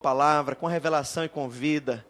palavra, com revelação e com vida.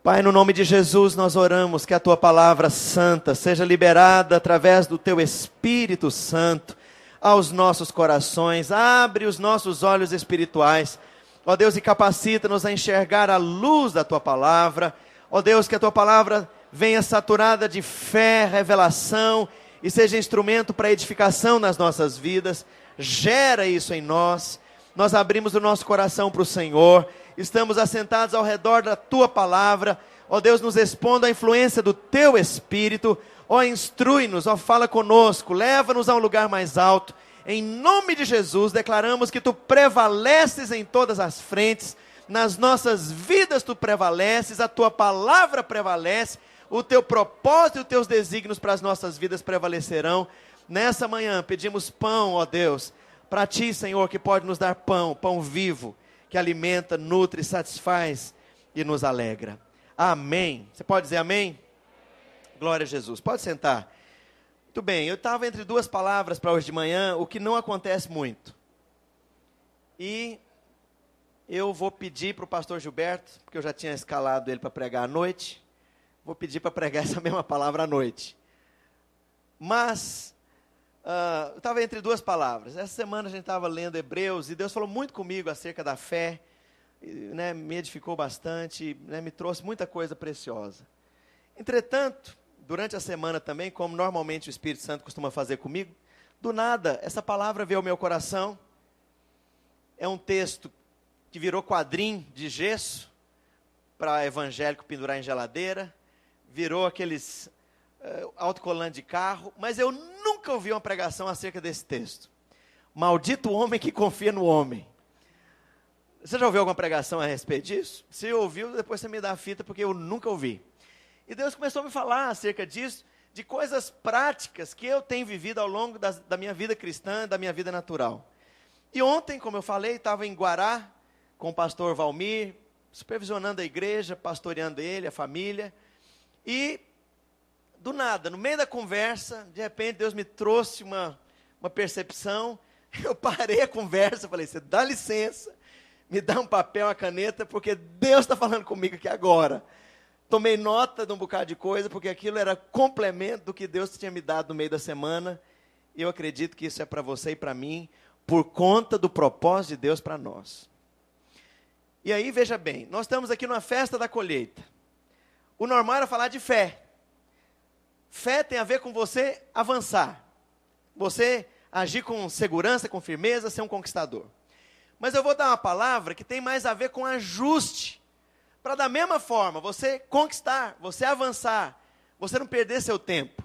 Pai, no nome de Jesus nós oramos que a Tua palavra santa seja liberada através do Teu Espírito Santo aos nossos corações. Abre os nossos olhos espirituais, ó Deus, e capacita-nos a enxergar a luz da Tua palavra. Ó Deus, que a Tua palavra venha saturada de fé, revelação e seja instrumento para edificação nas nossas vidas. Gera isso em nós. Nós abrimos o nosso coração para o Senhor, estamos assentados ao redor da Tua palavra, ó Deus, nos expondo à influência do Teu Espírito, ó instrui-nos, ó fala conosco, leva-nos a um lugar mais alto, em nome de Jesus, declaramos que Tu prevaleces em todas as frentes, nas nossas vidas Tu prevaleces, a Tua palavra prevalece, o Teu propósito e os Teus desígnios para as nossas vidas prevalecerão. Nessa manhã pedimos pão, ó Deus, para Ti, Senhor, que pode nos dar pão, pão vivo, que alimenta, nutre, satisfaz e nos alegra. Amém. Você pode dizer amém? Glória a Jesus. Pode sentar. Muito bem, eu estava entre duas palavras para hoje de manhã, o que não acontece muito. E eu vou pedir para o pastor Gilberto, porque eu já tinha escalado ele para pregar à noite, vou pedir para pregar essa mesma palavra à noite. Mas eu estava entre duas palavras. Essa semana a gente estava lendo Hebreus e Deus falou muito comigo acerca da fé, né, me edificou bastante, né, me trouxe muita coisa preciosa. Entretanto, durante a semana também, como normalmente o Espírito Santo costuma fazer comigo, do nada essa palavra veio ao meu coração. É um texto que virou quadrinho de gesso para evangélico pendurar em geladeira, virou aqueles autocolante de carro, mas eu nunca ouvi uma pregação acerca desse texto. Maldito o homem que confia no homem. Você já ouviu alguma pregação a respeito disso? Se ouviu, depois você me dá a fita, porque eu nunca ouvi. E Deus começou a me falar acerca disso, de coisas práticas que eu tenho vivido ao longo da minha vida cristã, da minha vida natural. E ontem, como eu falei, estava em Guará, com o pastor Valmir, supervisionando a igreja, pastoreando ele, a família, e do nada, no meio da conversa, de repente Deus me trouxe uma percepção, eu parei a conversa, falei, você dá licença, me dá um papel, uma caneta, porque Deus está falando comigo aqui agora. Tomei nota de um bocado de coisa, porque aquilo era complemento do que Deus tinha me dado no meio da semana, e eu acredito que isso é para você e para mim, por conta do propósito de Deus para nós. E aí, veja bem, nós estamos aqui numa festa da colheita. O normal era falar de fé. Fé tem a ver com você avançar, você agir com segurança, com firmeza, ser um conquistador. Mas eu vou dar uma palavra que tem mais a ver com ajuste, para da mesma forma, você conquistar, você avançar, você não perder seu tempo.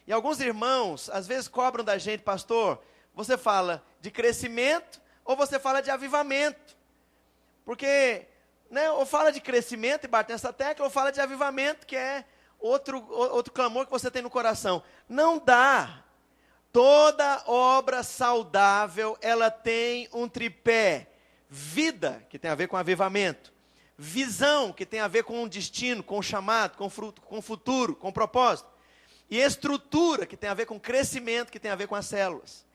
E alguns irmãos, às vezes cobram da gente, pastor, você fala de crescimento, ou você fala de avivamento, porque, né, ou fala de crescimento e bate nessa tecla, ou fala de avivamento, que é outro clamor que você tem no coração. Não dá. Toda obra saudável, ela tem um tripé. Vida, que tem a ver com avivamento. Visão, que tem a ver com um destino, com um chamado, com futuro, com propósito. E estrutura, que tem a ver com crescimento, que tem a ver com as células.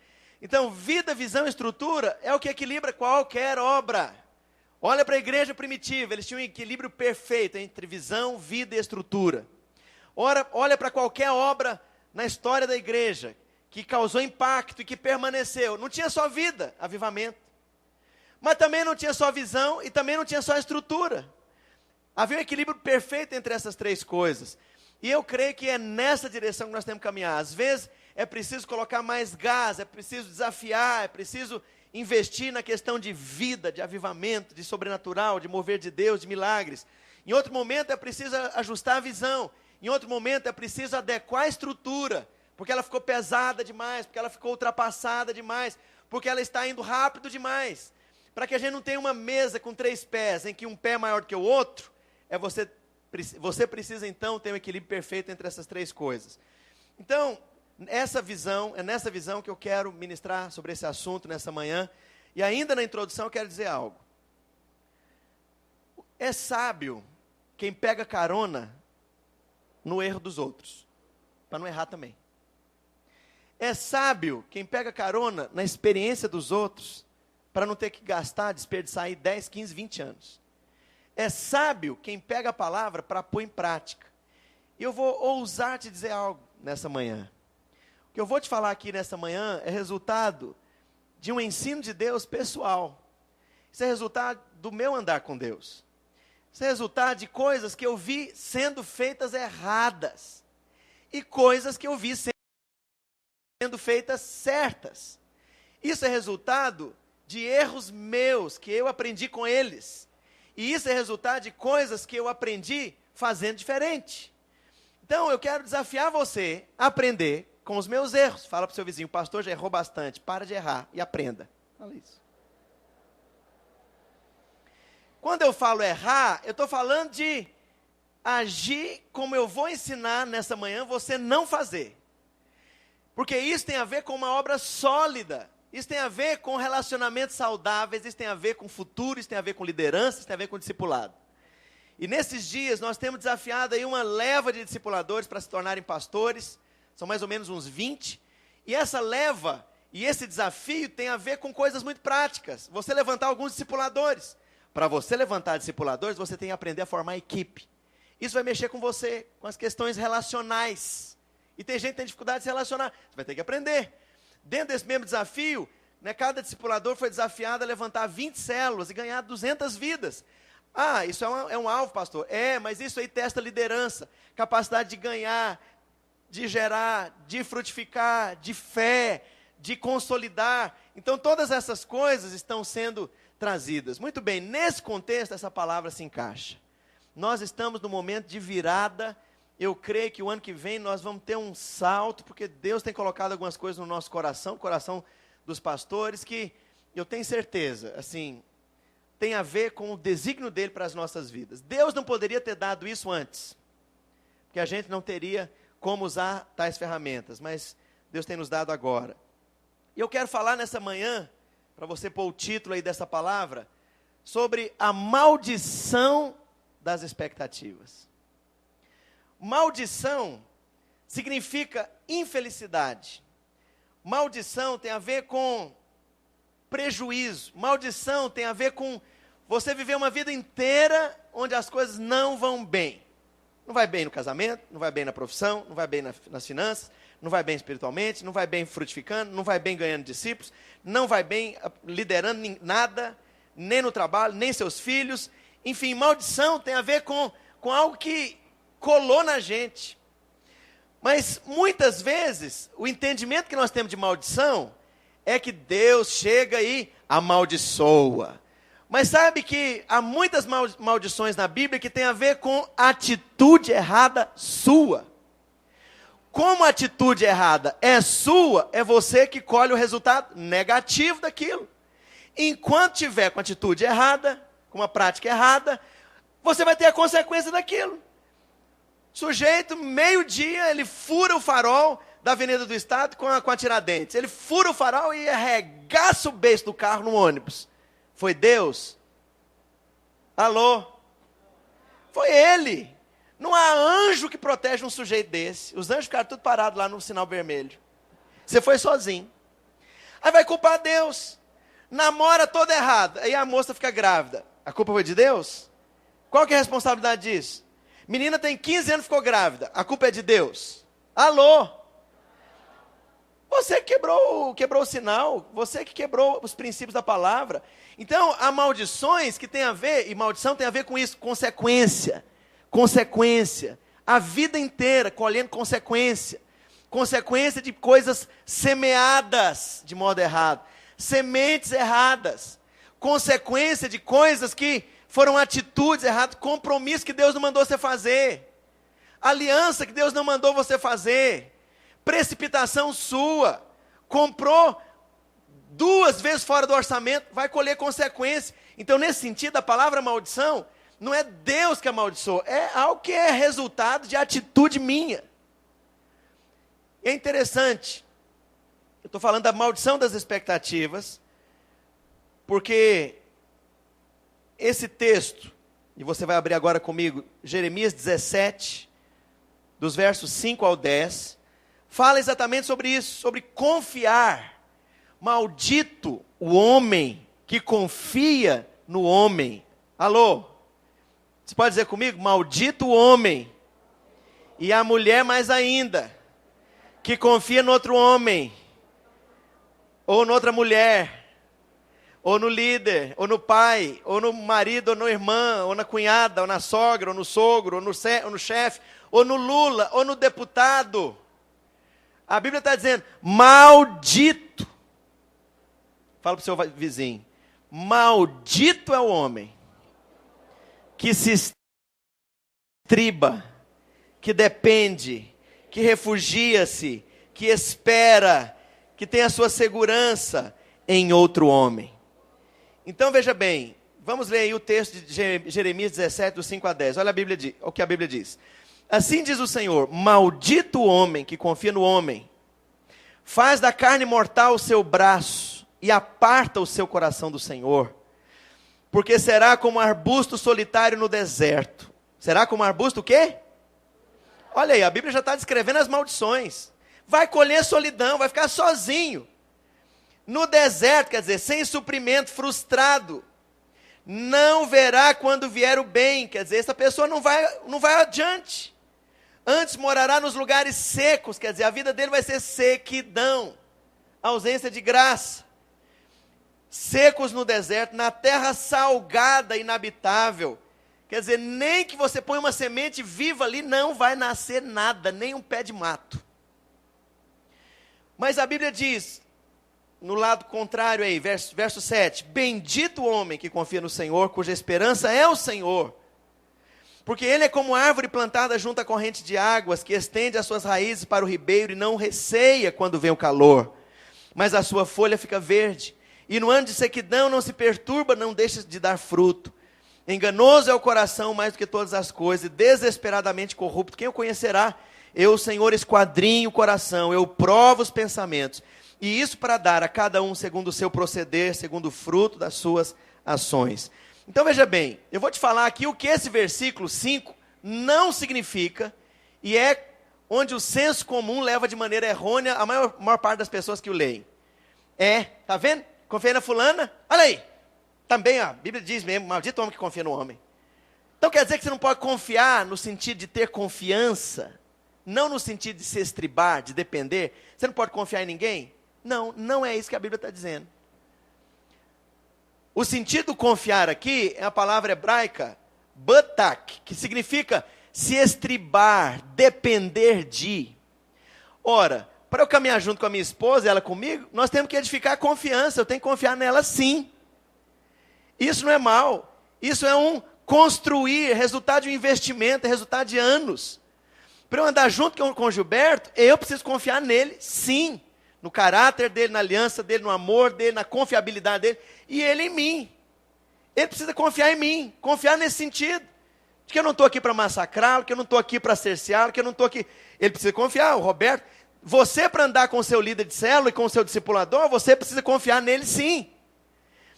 Então, vida, visão e estrutura é o que equilibra qualquer obra. Olha para a igreja primitiva, eles tinham um equilíbrio perfeito entre visão, vida e estrutura. Olha para qualquer obra na história da igreja, que causou impacto e que permaneceu. Não tinha só vida, avivamento. Mas também não tinha só visão e também não tinha só estrutura. Havia um equilíbrio perfeito entre essas três coisas. E eu creio que é nessa direção que nós temos que caminhar. Às vezes é preciso colocar mais gás, é preciso desafiar, é preciso investir na questão de vida, de avivamento, de sobrenatural, de mover de Deus, de milagres. Em outro momento é preciso ajustar a visão. Em outro momento é preciso adequar a estrutura, porque ela ficou pesada demais, porque ela ficou ultrapassada demais, porque ela está indo rápido demais. Para que a gente não tenha uma mesa com 3 pés, em que um pé é maior do que o outro, você precisa então ter um equilíbrio perfeito entre essas 3 coisas. Então, é nessa visão que eu quero ministrar sobre esse assunto nessa manhã, e ainda na introdução eu quero dizer algo. É sábio quem pega carona no erro dos outros, para não errar também. É sábio quem pega carona na experiência dos outros, para não ter que gastar, desperdiçar aí 10, 15, 20 anos. É sábio quem pega a palavra para pôr em prática. E eu vou ousar te dizer algo nessa manhã. O que eu vou te falar aqui nessa manhã é resultado de um ensino de Deus pessoal. Isso é resultado do meu andar com Deus. Isso é resultado de coisas que eu vi sendo feitas erradas. E coisas que eu vi sendo feitas certas. Isso é resultado de erros meus, que eu aprendi com eles. E isso é resultado de coisas que eu aprendi fazendo diferente. Então, eu quero desafiar você a aprender com os meus erros. Fala para o seu vizinho, o pastor já errou bastante, para de errar e aprenda. Fala isso. Quando eu falo errar, eu estou falando de agir como eu vou ensinar nessa manhã, você não fazer. Porque isso tem a ver com uma obra sólida. Isso tem a ver com relacionamentos saudáveis, isso tem a ver com futuro, isso tem a ver com liderança, isso tem a ver com discipulado. E nesses dias nós temos desafiado aí uma leva de discipuladores para se tornarem pastores, são mais ou menos uns 20, e essa leva e esse desafio tem a ver com coisas muito práticas. Você levantar alguns discipuladores. Para você levantar discipuladores, você tem que aprender a formar equipe. Isso vai mexer com você, com as questões relacionais. E tem gente que tem dificuldade de se relacionar, você vai ter que aprender. Dentro desse mesmo desafio, cada discipulador foi desafiado a levantar 20 células e ganhar 200 vidas. Ah, isso é um alvo, pastor. Mas isso aí testa liderança, capacidade de ganhar, de gerar, de frutificar, de fé, de consolidar. Então, todas essas coisas estão sendo trazidas. Muito bem, nesse contexto, essa palavra se encaixa. Nós estamos no momento de virada. Eu creio que o ano que vem nós vamos ter um salto, porque Deus tem colocado algumas coisas no nosso coração, coração dos pastores, que eu tenho certeza, assim, tem a ver com o desígnio dele para as nossas vidas. Deus não poderia ter dado isso antes, porque a gente não teria como usar tais ferramentas, mas Deus tem nos dado agora. E eu quero falar nessa manhã, para você pôr o título aí dessa palavra, sobre a maldição das expectativas. Maldição significa infelicidade. Maldição tem a ver com prejuízo. Maldição tem a ver com você viver uma vida inteira onde as coisas não vão bem. Não vai bem no casamento, não vai bem na profissão, não vai bem nas finanças, não vai bem espiritualmente, não vai bem frutificando, não vai bem ganhando discípulos, não vai bem liderando nada, nem no trabalho, nem seus filhos. Enfim, maldição tem a ver com algo que colou na gente. Mas muitas vezes o entendimento que nós temos de maldição é que Deus chega e amaldiçoa. Mas sabe que há muitas maldições na Bíblia que tem a ver com atitude errada sua. Como a atitude errada é sua, é você que colhe o resultado negativo daquilo. Enquanto tiver com atitude errada, com uma prática errada, você vai ter a consequência daquilo. Sujeito, meio-dia, ele fura o farol da Avenida do Estado com a Tiradentes. Ele fura o farol e arregaça o beiço do carro no ônibus. Foi Deus? Alô? Foi ele. Não há anjo que protege um sujeito desse. Os anjos ficaram tudo parados lá no sinal vermelho. Você foi sozinho. Aí vai culpar Deus. Namora toda errada. Aí a moça fica grávida. A culpa foi de Deus? Qual que é a responsabilidade disso? Menina tem 15 anos e ficou grávida. A culpa é de Deus? Alô? Você que quebrou o sinal. Você que quebrou os princípios da palavra. Então, há maldições que tem a ver, e maldição tem a ver com isso, consequência. Consequência. A vida inteira colhendo consequência. Consequência de coisas semeadas de modo errado. Sementes erradas. Consequência de coisas que foram atitudes erradas, compromisso que Deus não mandou você fazer, aliança que Deus não mandou você fazer, precipitação sua, comprou 2 vezes fora do orçamento, vai colher consequência. Então, nesse sentido, a palavra maldição não é Deus que amaldiçoa, é algo que é resultado de atitude minha. E é interessante, eu estou falando da maldição das expectativas, porque esse texto, e você vai abrir agora comigo, Jeremias 17, dos versos 5 ao 10, fala exatamente sobre isso, sobre confiar. Maldito o homem que confia no homem. Alô? Você pode dizer comigo? Maldito o homem. E a mulher mais ainda, que confia no outro homem, ou noutra mulher, ou no líder, ou no pai, ou no marido, ou na irmã, ou na cunhada, ou na sogra, ou no sogro, ou no chefe, ou no Lula, ou no deputado. A Bíblia está dizendo, maldito. Fala para o seu vizinho, maldito é o homem que se estriba, que depende, que refugia-se, que espera, que tem a sua segurança em outro homem. Então veja bem, vamos ler aí o texto de Jeremias 17, do 5 a 10. Olha o que a Bíblia diz. Assim diz o Senhor, maldito o homem que confia no homem, faz da carne mortal o seu braço e aparta o seu coração do Senhor, porque será como um arbusto solitário no deserto. Será como um arbusto o quê? Olha aí, a Bíblia já está descrevendo as maldições. Vai colher solidão, vai ficar sozinho. No deserto, quer dizer, sem suprimento, frustrado. Não verá quando vier o bem, quer dizer, essa pessoa não vai adiante. Antes morará nos lugares secos, quer dizer, a vida dele vai ser sequidão, ausência de graça. Secos no deserto, na terra salgada, inabitável. Quer dizer, nem que você ponha uma semente viva ali, não vai nascer nada, nem um pé de mato. Mas a Bíblia diz, no lado contrário aí, verso 7, bendito o homem que confia no Senhor, cuja esperança é o Senhor. Porque ele é como árvore plantada junto à corrente de águas, que estende as suas raízes para o ribeiro e não receia quando vem o calor. Mas a sua folha fica verde, e no ano de sequidão não se perturba, não deixa de dar fruto. Enganoso é o coração mais do que todas as coisas, e desesperadamente corrupto. Quem o conhecerá? Eu, o Senhor, esquadrinho o coração, eu provo os pensamentos. E isso para dar a cada um segundo o seu proceder, segundo o fruto das suas ações. Então veja bem, eu vou te falar aqui o que esse versículo 5 não significa, e é onde o senso comum leva de maneira errônea a maior parte das pessoas que o leem. Tá vendo? Confia na fulana? Olha aí. Também a Bíblia diz mesmo, maldito homem que confia no homem. Então quer dizer que você não pode confiar no sentido de ter confiança, não no sentido de se estribar, de depender. Você não pode confiar em ninguém? Não, não é isso que a Bíblia está dizendo. O sentido confiar aqui é a palavra hebraica, batak, que significa se estribar, depender de. Ora, para eu caminhar junto com a minha esposa e ela comigo, nós temos que edificar a confiança, eu tenho que confiar nela sim. Isso não é mal, isso é um construir, resultado de um investimento, é resultado de anos. Para eu andar junto com o Gilberto, eu preciso confiar nele, sim. No caráter dele, na aliança dele, no amor dele, na confiabilidade dele, e ele em mim. Ele precisa confiar em mim, confiar nesse sentido. De que eu não estou aqui para massacrá-lo, que eu não estou aqui para cerceá-lo, que eu não estou aqui... Ele precisa confiar, o Roberto. Você, para andar com o seu líder de célula e com o seu discipulador, você precisa confiar nele sim.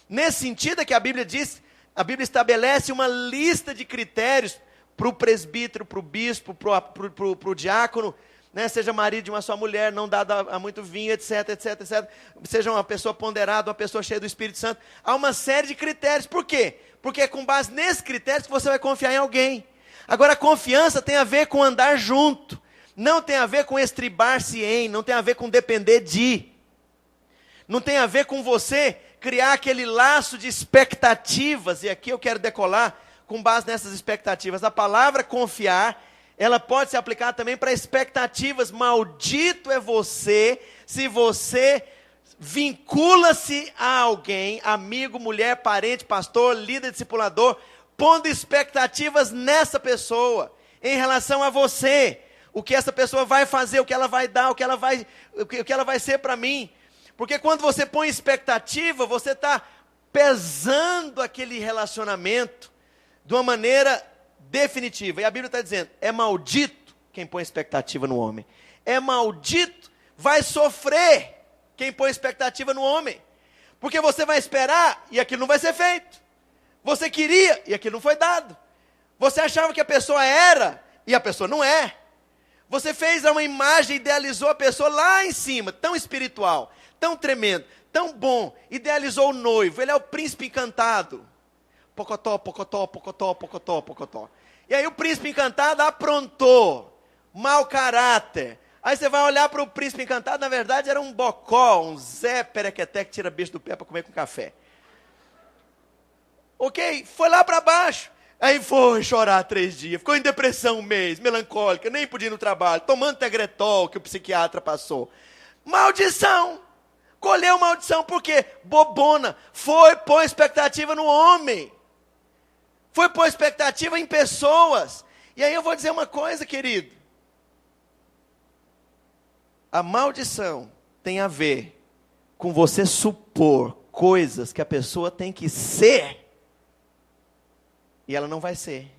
Nesse sentido é que a Bíblia diz, a Bíblia estabelece uma lista de critérios para o presbítero, para o bispo, para o diácono, né? Seja marido de uma só mulher, não dado a muito vinho, etc, etc, etc. Seja uma pessoa ponderada, uma pessoa cheia do Espírito Santo. Há uma série de critérios. Por quê? Porque é com base nesses critérios que você vai confiar em alguém. Agora, a confiança tem a ver com andar junto. Não tem a ver com estribar-se em, não tem a ver com depender de. Não tem a ver com você criar aquele laço de expectativas, e aqui eu quero decolar com base nessas expectativas. A palavra confiar, ela pode ser aplicada também para expectativas. Maldito é você, se você vincula-se a alguém, amigo, mulher, parente, pastor, líder, discipulador, pondo expectativas nessa pessoa, em relação a você, o que essa pessoa vai fazer, o que ela vai dar, o que ela vai ser para mim. Porque quando você põe expectativa, você está pesando aquele relacionamento de uma maneira definitiva. E a Bíblia está dizendo, é maldito quem põe expectativa no homem. É maldito, vai sofrer quem põe expectativa no homem. Porque você vai esperar e aquilo não vai ser feito. Você queria e aquilo não foi dado. Você achava que a pessoa era e a pessoa não é. Você fez uma imagem, idealizou a pessoa lá em cima, tão espiritual, tão tremendo, tão bom, idealizou o noivo, ele é o príncipe encantado. Pocotó, pocotó, pocotó, pocotó, pocotó. E aí o príncipe encantado aprontou, mau caráter. Aí você vai olhar para o príncipe encantado, na verdade era um bocó, um Zé Perequeté que tira bicho do pé para comer com café. Ok? Foi lá para baixo. Aí foi chorar 3 dias, ficou em depressão 1 mês, melancólica, nem podia ir no trabalho, tomando Tegretol que o psiquiatra passou. Maldição! Colheu maldição, por quê? Bobona, foi pôr expectativa no homem. Foi pôr expectativa em pessoas. E aí eu vou dizer uma coisa, querido. A maldição tem a ver com você supor coisas que a pessoa tem que ser. E ela não vai ser.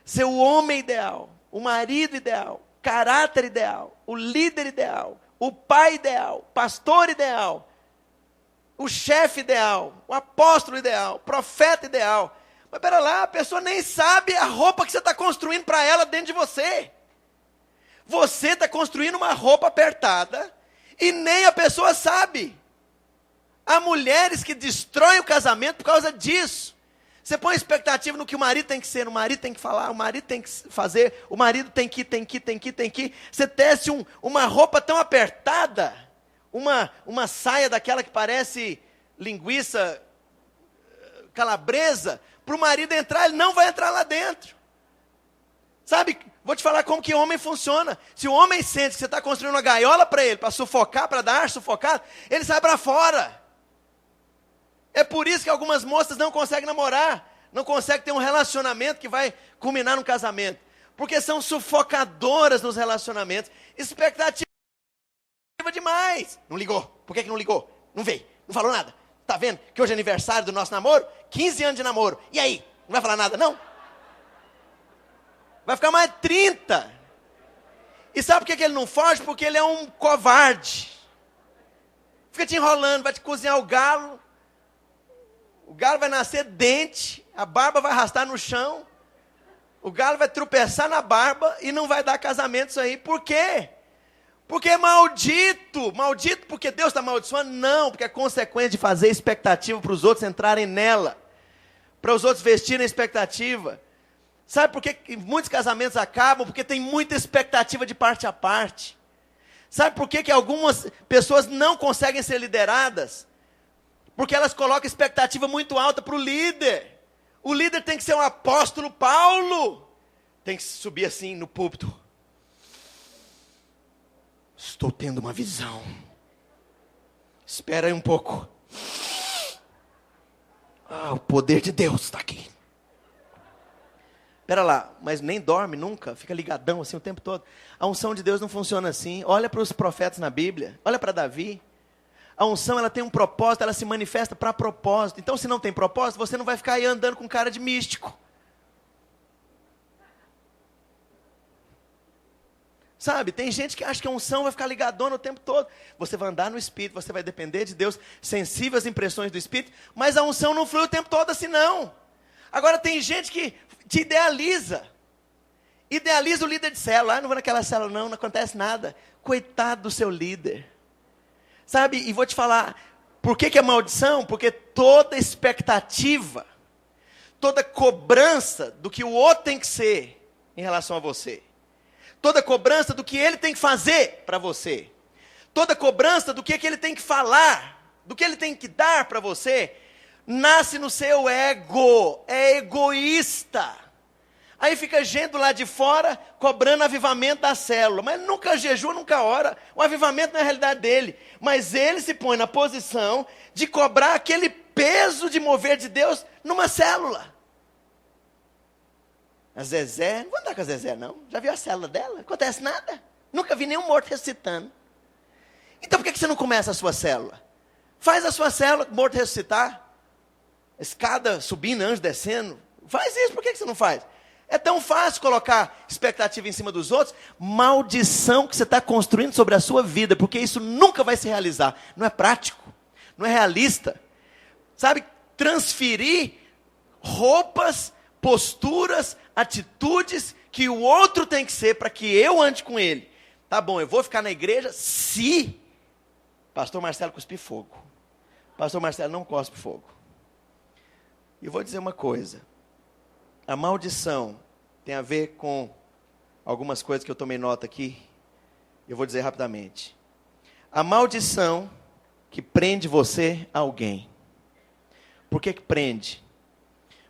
Ser o homem ideal, o marido ideal, caráter ideal, o líder ideal, o pai ideal, pastor ideal, o chefe ideal, o apóstolo ideal, o profeta ideal. Mas pera lá, a pessoa nem sabe a roupa que você está construindo para ela dentro de você. Você está construindo uma roupa apertada e nem a pessoa sabe. Há mulheres que destroem o casamento por causa disso. Você põe expectativa no que o marido tem que ser, o marido tem que falar, o marido tem que fazer, o marido tem que. Você tece uma roupa tão apertada, uma saia daquela que parece linguiça calabresa, para o marido entrar, ele não vai entrar lá dentro. Sabe, vou te falar como que o homem funciona. Se o homem sente que você está construindo uma gaiola para ele, para sufocar, para dar ar sufocado, ele sai para fora. É por isso que algumas moças não conseguem namorar, não conseguem ter um relacionamento que vai culminar num casamento. Porque são sufocadoras nos relacionamentos. Expectativa demais. Não ligou. Por que não ligou? Não veio. Não falou nada. Tá vendo que hoje é aniversário do nosso namoro? 15 anos de namoro. E aí? Não vai falar nada, não? Vai ficar mais 30. E sabe por que ele não foge? Porque ele é um covarde. Fica te enrolando, vai te cozinhar o galo. O galo vai nascer dente, a barba vai arrastar no chão, o galo vai tropeçar na barba e não vai dar casamento isso aí. Por quê? Porque é maldito. Maldito porque Deus está amaldiçoando? Não, porque é consequência de fazer expectativa para os outros entrarem nela, para os outros vestirem a expectativa. Sabe por que muitos casamentos acabam? Porque tem muita expectativa de parte a parte. Sabe por que algumas pessoas não conseguem ser lideradas? Porque elas colocam expectativa muito alta para o líder. O líder tem que ser um apóstolo Paulo. Tem que subir assim no púlpito. Estou tendo uma visão. Espera aí um pouco. O poder de Deus está aqui. Espera lá, mas nem dorme nunca, fica ligadão assim o tempo todo. A unção de Deus não funciona assim. Olha para os profetas na Bíblia, olha para Davi. A unção, ela tem um propósito, ela se manifesta para propósito. Então, se não tem propósito, você não vai ficar aí andando com cara de místico. Sabe, tem gente que acha que a unção vai ficar ligadona o tempo todo. Você vai andar no Espírito, você vai depender de Deus, sensível às impressões do Espírito, mas a unção não flui o tempo todo assim não. Agora tem gente que te idealiza. Idealiza o líder de célula. Não vou naquela célula não acontece nada. Coitado do seu líder. Sabe, e vou te falar, por que é maldição? Porque toda expectativa, toda cobrança do que o outro tem que ser em relação a você, toda cobrança do que ele tem que fazer para você, toda cobrança do que ele tem que falar, do que ele tem que dar para você, nasce no seu ego, é egoísta. Aí fica gente lá de fora cobrando avivamento da célula. Mas nunca jejua, nunca ora. O avivamento não é a realidade dele. Mas ele se põe na posição de cobrar aquele peso de mover de Deus numa célula. A Zezé, não vou andar com a Zezé não. Já viu a célula dela? Não acontece nada. Nunca vi nenhum morto ressuscitando. Então por que você não começa a sua célula? Faz a sua célula, morto ressuscitar. Escada subindo, anjo descendo. Faz isso, por que você não faz? É tão fácil colocar expectativa em cima dos outros. Maldição que você está construindo sobre a sua vida, porque isso nunca vai se realizar. Não é prático, não é realista. Sabe, transferir roupas, posturas, atitudes que o outro tem que ser para que eu ande com ele. Tá bom, eu vou ficar na igreja se Pastor Marcelo cuspe fogo. Pastor Marcelo não cospe fogo. E eu vou dizer uma coisa. A maldição tem a ver com algumas coisas que eu tomei nota aqui. Eu vou dizer rapidamente. A maldição que prende você a alguém. Por que prende?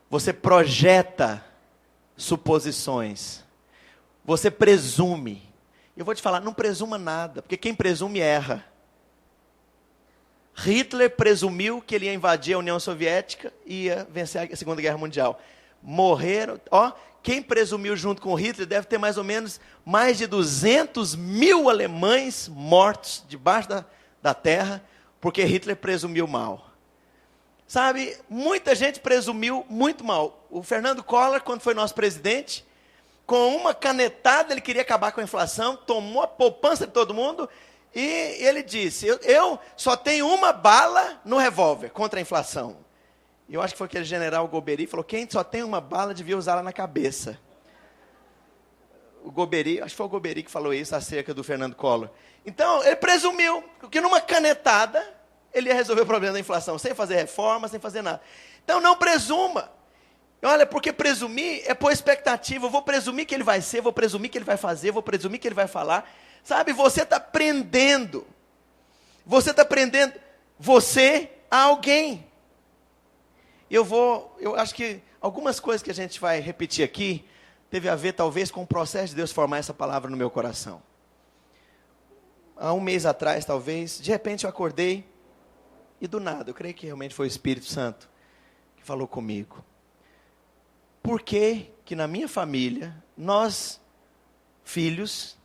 Você projeta suposições. Você presume. Eu vou te falar, não presuma nada, porque quem presume erra. Hitler presumiu que ele ia invadir a União Soviética e ia vencer a Segunda Guerra Mundial. Morreram, quem presumiu junto com Hitler deve ter mais ou menos mais de 200 mil alemães mortos debaixo da terra, porque Hitler presumiu mal. Sabe, muita gente presumiu muito mal. O Fernando Collor, quando foi nosso presidente, com uma canetada ele queria acabar com a inflação, tomou a poupança de todo mundo e ele disse, eu só tenho uma bala no revólver contra a inflação. E eu acho que foi aquele general Goberi, falou, quem só tem uma bala devia usá-la na cabeça. O Goberi, acho que foi o Goberi que falou isso acerca do Fernando Collor. Então, ele presumiu que numa canetada ele ia resolver o problema da inflação, sem fazer reforma, sem fazer nada. Então, não presuma. Olha, porque presumir é pôr expectativa. Eu vou presumir que ele vai ser, vou presumir que ele vai fazer, vou presumir que ele vai falar. Sabe, você está prendendo. Você está prendendo você a alguém. Eu acho que algumas coisas que a gente vai repetir aqui, teve a ver talvez com o processo de Deus formar essa palavra no meu coração. Há um mês atrás, talvez, de repente eu acordei, e do nada, eu creio que realmente foi o Espírito Santo que falou comigo. Por que que na minha família, nós, filhos,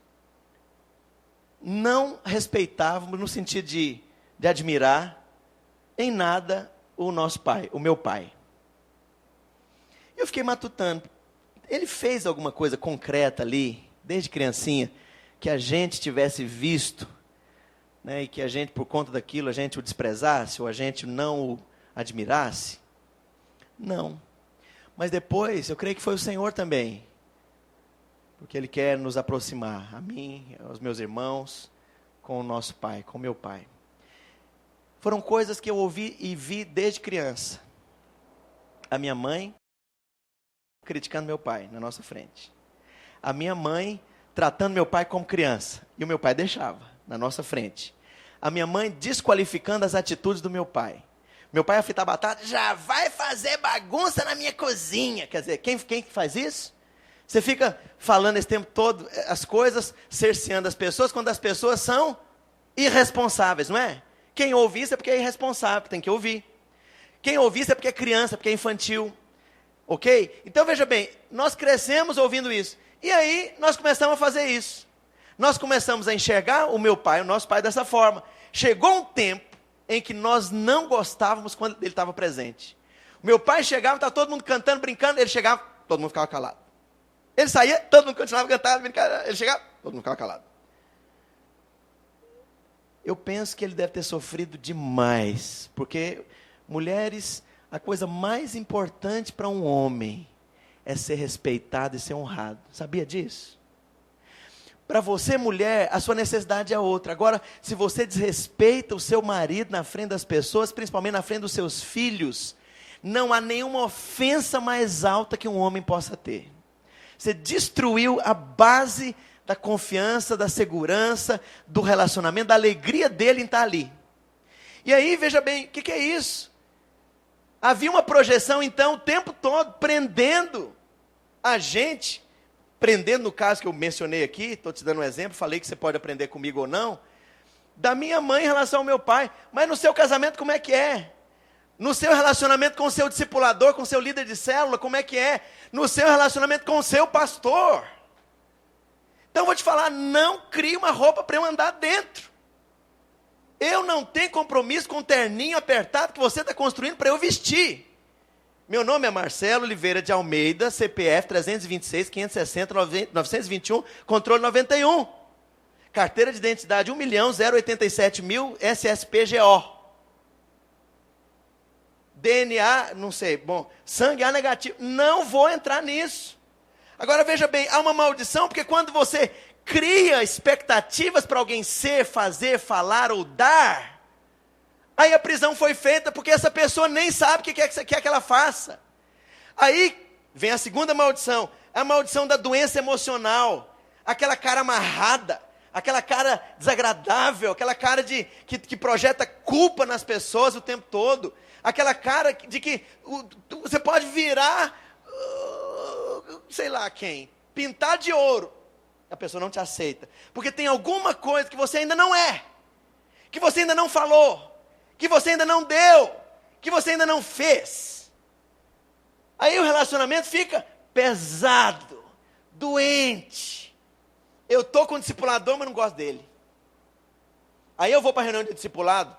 não respeitávamos no sentido de admirar em nada o nosso pai, o meu pai? Eu fiquei matutando. Ele fez alguma coisa concreta ali, desde criancinha, que a gente tivesse visto, né, e que a gente, por conta daquilo, a gente o desprezasse, ou a gente não o admirasse? Não. Mas depois, eu creio que foi o Senhor também, porque Ele quer nos aproximar, a mim, aos meus irmãos, com o nosso pai, com o meu pai. Foram coisas que eu ouvi e vi desde criança. A minha mãe criticando meu pai na nossa frente. A minha mãe tratando meu pai como criança, e o meu pai deixava na nossa frente. A minha mãe desqualificando as atitudes do meu pai. Meu pai a fritar batata, já vai fazer bagunça na minha cozinha. Quer dizer, quem faz isso? Você fica falando esse tempo todo as coisas, cerceando as pessoas, quando as pessoas são irresponsáveis, não é? Quem ouve isso é porque é irresponsável, tem que ouvir. Quem ouve isso é porque é criança, porque é infantil. Ok? Então veja bem, nós crescemos ouvindo isso. E aí nós começamos a fazer isso. Nós começamos a enxergar o meu pai, o nosso pai dessa forma. Chegou um tempo em que nós não gostávamos quando ele estava presente. O meu pai chegava, estava todo mundo cantando, brincando, ele chegava, todo mundo ficava calado. Ele saía, todo mundo continuava cantando, brincando, ele chegava, todo mundo ficava calado. Eu penso que ele deve ter sofrido demais, porque mulheres, a coisa mais importante para um homem é ser respeitado e ser honrado. Sabia disso? Para você, mulher, a sua necessidade é outra. Agora, se você desrespeita o seu marido na frente das pessoas, principalmente na frente dos seus filhos, não há nenhuma ofensa mais alta que um homem possa ter. Você destruiu a base da confiança, da segurança, do relacionamento, da alegria dele em estar ali. E aí, veja bem, o que é isso? Havia uma projeção, então, o tempo todo, prendendo a gente, prendendo no caso que eu mencionei aqui, estou te dando um exemplo, falei que você pode aprender comigo ou não, da minha mãe em relação ao meu pai. Mas no seu casamento como é que é? No seu relacionamento com o seu discipulador, com o seu líder de célula, como é que é? No seu relacionamento com o seu pastor. Então eu vou te falar, não crie uma roupa para eu andar dentro. Eu não tenho compromisso com o terninho apertado que você está construindo para eu vestir. Meu nome é Marcelo Oliveira de Almeida, CPF 326-560-921, controle 91. Carteira de identidade 1.087.000, SSPGO. DNA, não sei, bom, sangue A negativo. Não vou entrar nisso. Agora veja bem, há uma maldição, porque quando você cria expectativas para alguém ser, fazer, falar ou dar, aí a prisão foi feita porque essa pessoa nem sabe o que quer que ela faça. Aí vem a segunda maldição, a maldição da doença emocional, aquela cara amarrada, aquela cara desagradável, aquela cara que projeta culpa nas pessoas o tempo todo, aquela cara de que você pode virar, sei lá quem, pintar de ouro, a pessoa não te aceita, porque tem alguma coisa que você ainda não é, que você ainda não falou, que você ainda não deu, que você ainda não fez. Aí o relacionamento fica pesado, doente. Eu estou com o discipulador, mas não gosto dele. Aí eu vou para a reunião de discipulado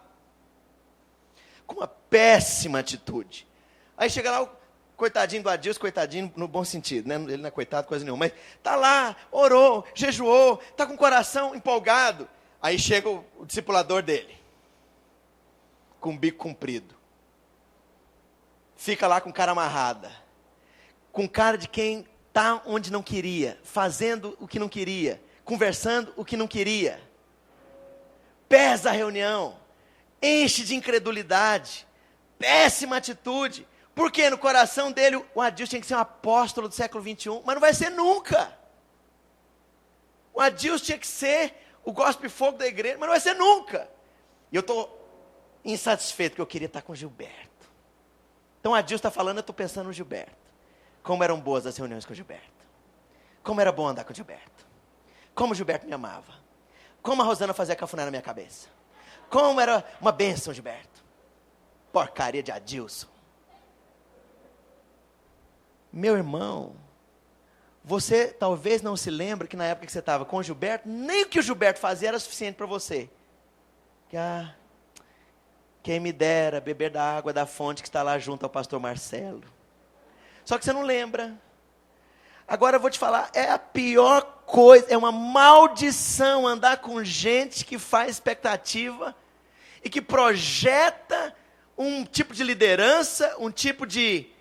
com uma péssima atitude. Aí chega lá o coitadinho do Adilson, coitadinho no bom sentido, né? Ele não é coitado, coisa nenhuma, mas está lá, orou, jejuou, está com o coração empolgado. Aí chega o discipulador dele, com o bico comprido. Fica lá com cara amarrada, com cara de quem está onde não queria, fazendo o que não queria, conversando o que não queria. Pesa a reunião, enche de incredulidade, péssima atitude, porque no coração dele o Adilson tinha que ser um apóstolo do século 21, mas não vai ser nunca. O Adilson tinha que ser o gospel fogo da igreja, mas não vai ser nunca. E eu estou insatisfeito, porque eu queria estar com o Gilberto. Então o Adilson está falando, eu estou pensando no Gilberto. Como eram boas as reuniões com o Gilberto. Como era bom andar com o Gilberto. Como o Gilberto me amava. Como a Rosana fazia cafuné na minha cabeça. Como era uma bênção, Gilberto. Porcaria de Adilson. Meu irmão, você talvez não se lembre que na época que você estava com o Gilberto, nem o que o Gilberto fazia era suficiente para você. Quem me dera beber da água da fonte que está lá junto ao pastor Marcelo. Só que você não lembra. Agora eu vou te falar, é a pior coisa, é uma maldição andar com gente que faz expectativa e que projeta um tipo de liderança, um tipo de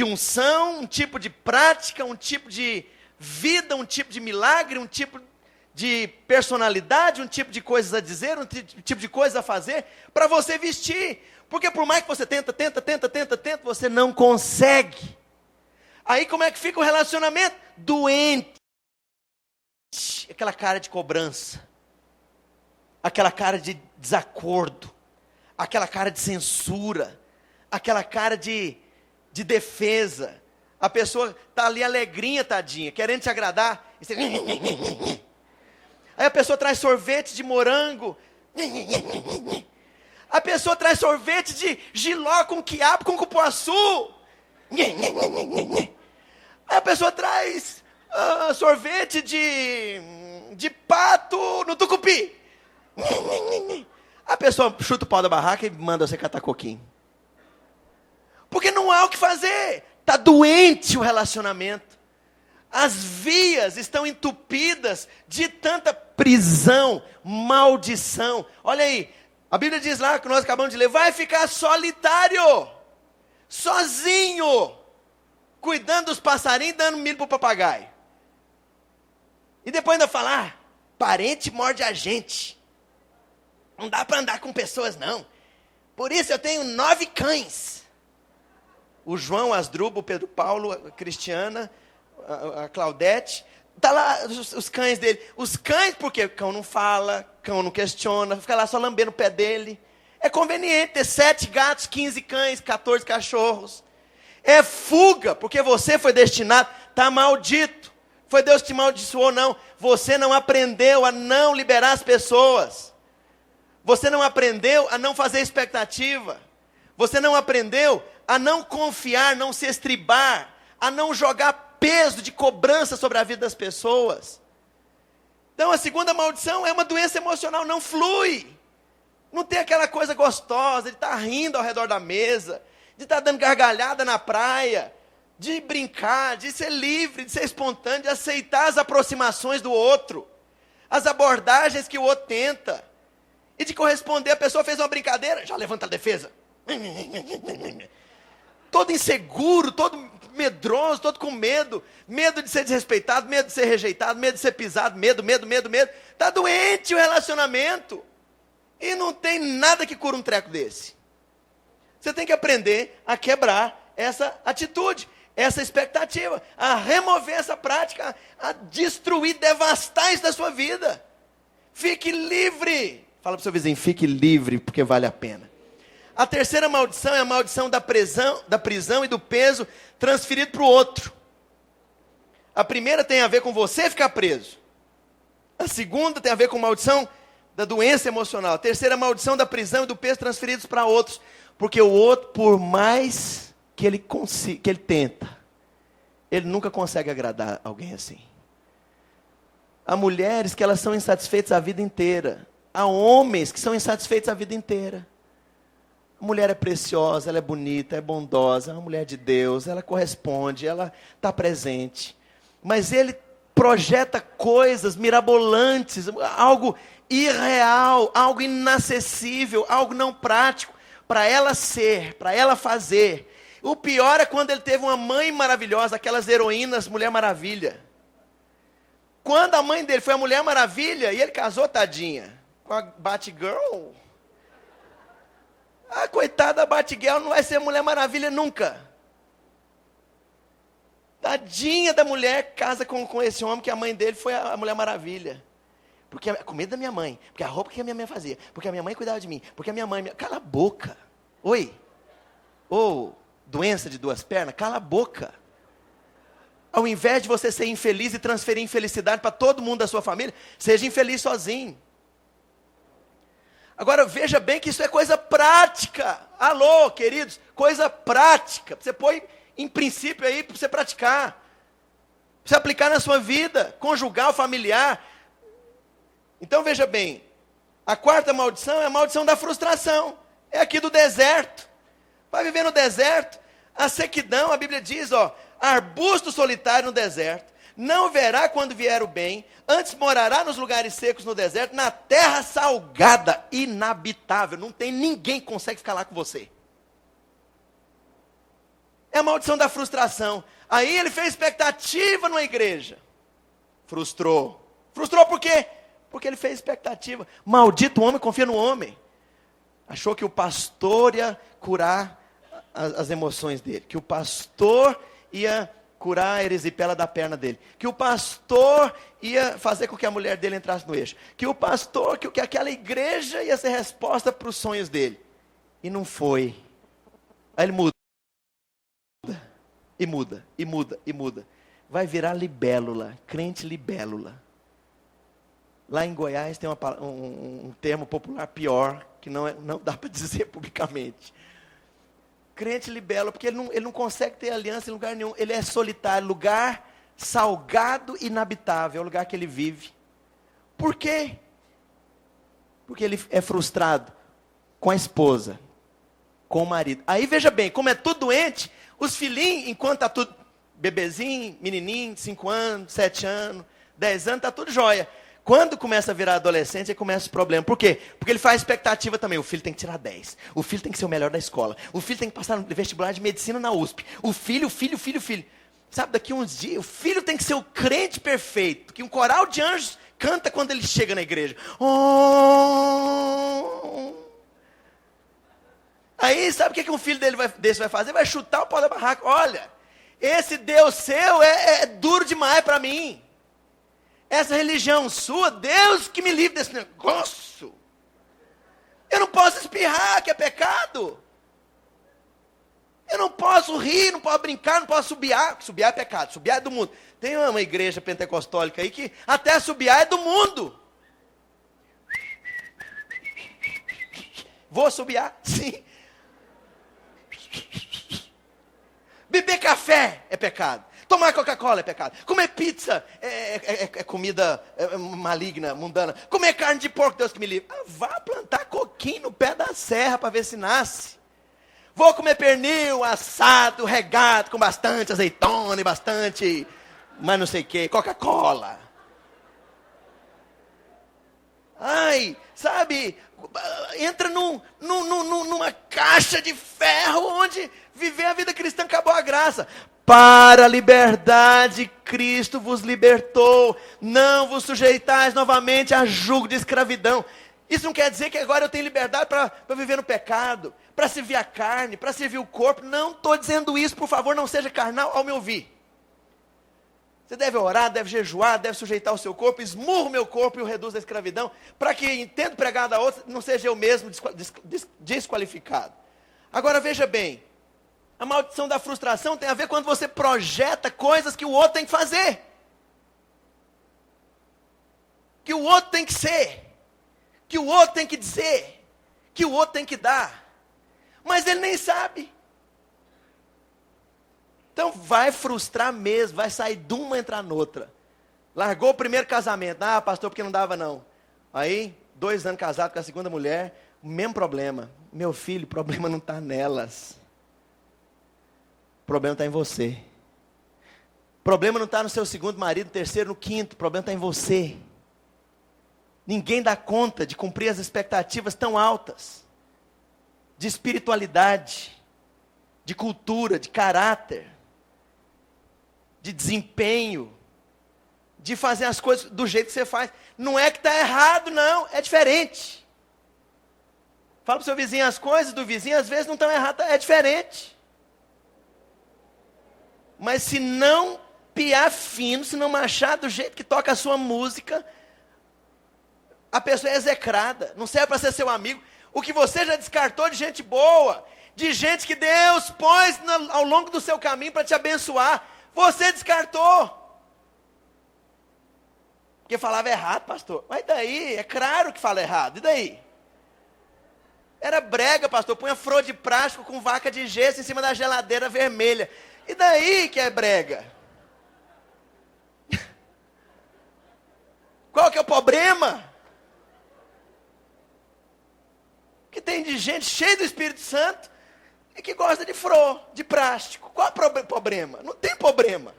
unção, um tipo de prática, um tipo de vida, um tipo de milagre, um tipo de personalidade, um tipo de coisas a dizer, um tipo de coisas a fazer, para você vestir. Porque por mais que você tenta, você não consegue. Aí como é que fica o relacionamento? Doente. Aquela cara de cobrança. Aquela cara de desacordo. Aquela cara de censura. Aquela cara de defesa. A pessoa está ali alegrinha, tadinha, querendo te agradar. E você... Aí a pessoa traz sorvete de morango. A pessoa traz sorvete de jiló com quiabo, com cupuaçu. Aí a pessoa traz sorvete de pato no tucupi. A pessoa chuta o pau da barraca e manda você catar coquinho. Porque não há o que fazer. Está doente o relacionamento. As vias estão entupidas de tanta prisão, maldição. Olha aí, a Bíblia diz lá, que nós acabamos de ler, vai ficar solitário, sozinho, cuidando dos passarinhos e dando milho para o papagaio. E depois ainda falar, parente morde a gente. Não dá para andar com pessoas não. Por isso eu tenho 9 cães. O João, Asdrubal, o Pedro Paulo, a Cristiana, a Claudete, tá lá os cães dele. Os cães, porque cão não fala, cão não questiona, fica lá só lambendo o pé dele. É conveniente ter 7 gatos, 15 cães, 14 cachorros. É fuga, porque você foi destinado, está maldito. Foi Deus que te amaldiçoou, não. Você não aprendeu a não liberar as pessoas. Você não aprendeu a não fazer expectativa. Você não aprendeu a não confiar, não se estribar, a não jogar peso de cobrança sobre a vida das pessoas. Então a segunda maldição é uma doença emocional, não flui. Não tem aquela coisa gostosa de estar rindo ao redor da mesa, de estar dando gargalhada na praia, de brincar, de ser livre, de ser espontâneo, de aceitar as aproximações do outro, as abordagens que o outro tenta, e de corresponder. A pessoa fez uma brincadeira, já levanta a defesa. Todo inseguro, todo medroso, todo com medo. Medo de ser desrespeitado, medo de ser rejeitado, medo de ser pisado, medo. Está doente o relacionamento. E não tem nada que cura um treco desse. Você tem que aprender a quebrar essa atitude, essa expectativa, a remover essa prática, a destruir, devastar isso da sua vida. Fique livre. Fala para o seu vizinho, fique livre, porque vale a pena. A terceira maldição é a maldição da prisão e do peso transferido para o outro. A primeira tem a ver com você ficar preso. A segunda tem a ver com maldição da doença emocional. A terceira, a maldição da prisão e do peso transferidos para outros. Porque o outro, por mais que ele tenta, ele nunca consegue agradar alguém assim. Há mulheres que elas são insatisfeitas a vida inteira. Há homens que são insatisfeitos a vida inteira. A mulher é preciosa, ela é bonita, é bondosa, é uma mulher de Deus, ela corresponde, ela está presente. Mas ele projeta coisas mirabolantes, algo irreal, algo inacessível, algo não prático, para ela ser, para ela fazer. O pior é quando ele teve uma mãe maravilhosa, aquelas heroínas Mulher Maravilha. Quando a mãe dele foi a Mulher Maravilha, e ele casou, tadinha, com a Batgirl. A coitada da Batgirl não vai ser Mulher Maravilha nunca. Tadinha da mulher, casa com esse homem, que a mãe dele foi a Mulher Maravilha. Porque a comida da minha mãe, porque a roupa que a minha mãe fazia, porque a minha mãe cuidava de mim, porque a minha mãe... Cala a boca. Oi. Doença de duas pernas, cala a boca. Ao invés de você ser infeliz e transferir infelicidade para todo mundo da sua família, seja infeliz sozinho. Agora veja bem que isso é coisa prática. Alô, queridos, coisa prática. Você põe em princípio aí para você praticar. Para você aplicar na sua vida, conjugal, familiar. Então veja bem, a quarta maldição é a maldição da frustração. É aqui do deserto. Vai viver no deserto, a sequidão, a Bíblia diz, arbusto solitário no deserto, não verá quando vier o bem, antes morará nos lugares secos no deserto, na terra salgada, inabitável, não tem ninguém que consegue ficar lá com você. É a maldição da frustração. Aí ele fez expectativa numa igreja, frustrou por quê? Porque ele fez expectativa. Maldito homem confia no homem. Achou que o pastor ia curar as emoções dele, que o pastor ia curar a erisipela da perna dele, que o pastor ia fazer com que a mulher dele entrasse no eixo, que o pastor, que aquela igreja ia ser resposta para os sonhos dele. E não foi. Aí ele muda. Vai virar libélula, crente libélula. Lá em Goiás tem um termo popular pior, que não dá para dizer publicamente. Crente libélula, porque ele não consegue ter aliança em lugar nenhum. Ele é solitário, lugar salgado e inabitável, é o lugar que ele vive. Por quê? Porque ele é frustrado com a esposa, com o marido. Aí veja bem, como é tudo doente, os filhinhos, enquanto está tudo bebezinho, menininho, 5 anos, 7 anos, 10 anos, está tudo jóia. Quando começa a virar adolescente, aí começa o problema. Por quê? Porque ele faz expectativa também. O filho tem que tirar 10. O filho tem que ser o melhor da escola. O filho tem que passar no vestibular de medicina na USP. O filho. Sabe, daqui uns dias, o filho tem que ser o crente perfeito. Que um coral de anjos canta quando ele chega na igreja. Oh! Aí, sabe o que um filho desse vai fazer? Vai chutar o pau da barraca. Olha, esse Deus seu é duro demais para mim. Essa religião sua, Deus que me livre desse negócio. Eu não posso espirrar, que é pecado. Eu não posso rir, não posso brincar, não posso subiar. Subiar é pecado, subiar é do mundo. Tem uma igreja pentecostólica aí que até subiar é do mundo. Vou subiar? Sim. Beber café é pecado. Tomar Coca-Cola é pecado. Comer pizza é comida maligna, mundana. Comer carne de porco, Deus que me livre. Vá plantar coquinho no pé da serra para ver se nasce. Vou comer pernil, assado, regado, com bastante azeitona e bastante, mas não sei o que, Coca-Cola. Ai, sabe, entra numa caixa de ferro onde viver a vida cristã acabou a graça. Para a liberdade, Cristo vos libertou. Não vos sujeitais novamente a jugo de escravidão. Isso não quer dizer que agora eu tenho liberdade para viver no pecado, para servir a carne, para servir o corpo. Não estou dizendo isso, por favor, não seja carnal ao me ouvir. Você deve orar, deve jejuar, deve sujeitar o seu corpo, esmurra o meu corpo e o reduz da escravidão, para que, tendo pregado a outra, não seja eu mesmo desqualificado. Agora veja bem, a maldição da frustração tem a ver quando você projeta coisas que o outro tem que fazer. Que o outro tem que ser. Que o outro tem que dizer. Que o outro tem que dar. Mas ele nem sabe. Então vai frustrar mesmo, vai sair de uma e entrar noutra. Largou o primeiro casamento. Ah, pastor, porque não dava não. Aí, 2 anos casado com a segunda mulher, o mesmo problema. Meu filho, o problema não está nelas. O problema está em você. O problema não está no seu segundo marido, no terceiro, no quinto. O problema está em você. Ninguém dá conta de cumprir as expectativas tão altas. De espiritualidade. De cultura, de caráter. De desempenho. De fazer as coisas do jeito que você faz. Não é que está errado, não. É diferente. Fala para o seu vizinho, as coisas do vizinho às vezes não estão erradas. É diferente. Mas se não piar fino, se não marchar do jeito que toca a sua música, a pessoa é execrada, não serve para ser seu amigo. O que você já descartou de gente boa, de gente que Deus pôs ao longo do seu caminho para te abençoar, você descartou. Porque falava errado, pastor. Mas daí, é claro que fala errado, e daí? Era brega, pastor, punha flor de plástico com vaca de gesso em cima da geladeira vermelha. E daí que é brega? Qual que é o problema? Que tem de gente cheia do Espírito Santo e que gosta de flor, de plástico. Qual é o problema? Não tem problema.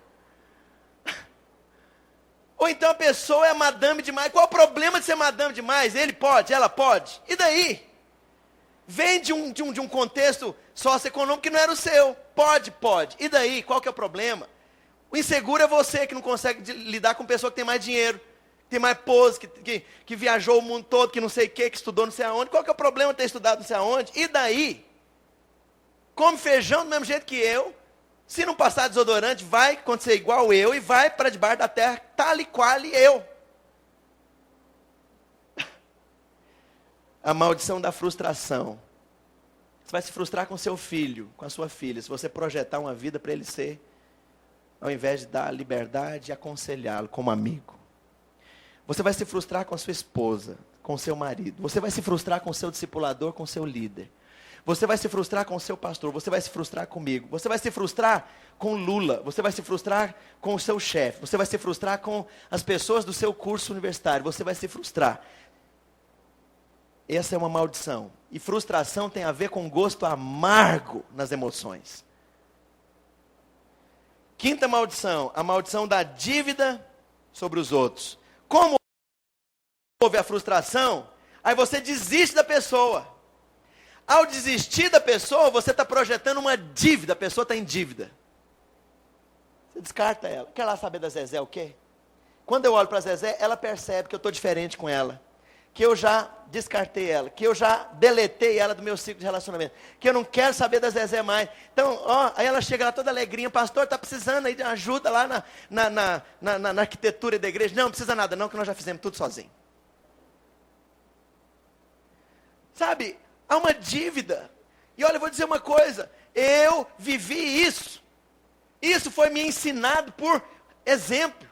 Ou então a pessoa é madame demais. Qual é o problema de ser madame demais? Ele pode, ela pode. E daí? Vem de um contexto socioeconômico que não era o seu. Pode. E daí? Qual que é o problema? O inseguro é você que não consegue lidar com pessoa que tem mais dinheiro, que tem mais pose, que viajou o mundo todo, que não sei o que estudou não sei aonde. Qual que é o problema de ter estudado não sei aonde? E daí? Come feijão do mesmo jeito que eu. Se não passar desodorante, vai acontecer igual eu e vai para debaixo da terra, tal e qual eu. A maldição da frustração. Você vai se frustrar com seu filho, com a sua filha, se você projetar uma vida para ele ser, ao invés de dar liberdade e aconselhá-lo como amigo. Você vai se frustrar com a sua esposa, com o seu marido. Você vai se frustrar com o seu discipulador, com o seu líder. Você vai se frustrar com o seu pastor. Você vai se frustrar comigo. Você vai se frustrar com Lula. Você vai se frustrar com o seu chefe. Você vai se frustrar com as pessoas do seu curso universitário. Você vai se frustrar. Essa é uma maldição. E frustração tem a ver com gosto amargo nas emoções. Quinta maldição, a maldição da dívida sobre os outros. Como houve a frustração, aí você desiste da pessoa. Ao desistir da pessoa, você está projetando uma dívida, a pessoa está em dívida. Você descarta ela. Quer lá saber da Zezé o quê? Quando eu olho para a Zezé, ela percebe que eu estou diferente com ela. Que eu já descartei ela, que eu já deletei ela do meu ciclo de relacionamento, que eu não quero saber da Zezé mais. Então, aí ela chega lá toda alegrinha, pastor, está precisando aí de ajuda lá na arquitetura da igreja. Não precisa nada não, que nós já fizemos tudo sozinho. Sabe, há uma dívida. E olha, eu vou dizer uma coisa, eu vivi isso. Isso foi me ensinado por exemplo.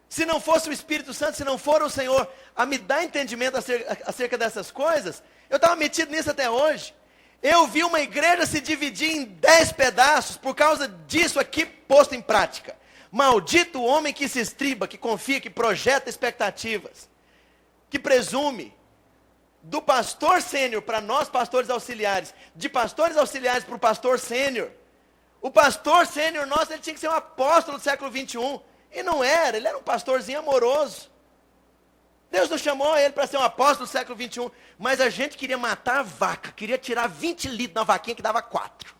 Se não fosse o Espírito Santo, se não for o Senhor a me dar entendimento acerca dessas coisas, eu estava metido nisso até hoje. Eu vi uma igreja se dividir em 10 pedaços por causa disso aqui posto em prática. Maldito o homem que se estriba, que confia, que projeta expectativas, que presume. Do pastor sênior para nós pastores auxiliares, de pastores auxiliares para o pastor sênior. O pastor sênior nosso, ele tinha que ser um apóstolo do século 21. E não era, ele era um pastorzinho amoroso. Deus não chamou ele para ser um apóstolo do século 21. Mas a gente queria matar a vaca, queria tirar 20 litros da vaquinha que dava 4.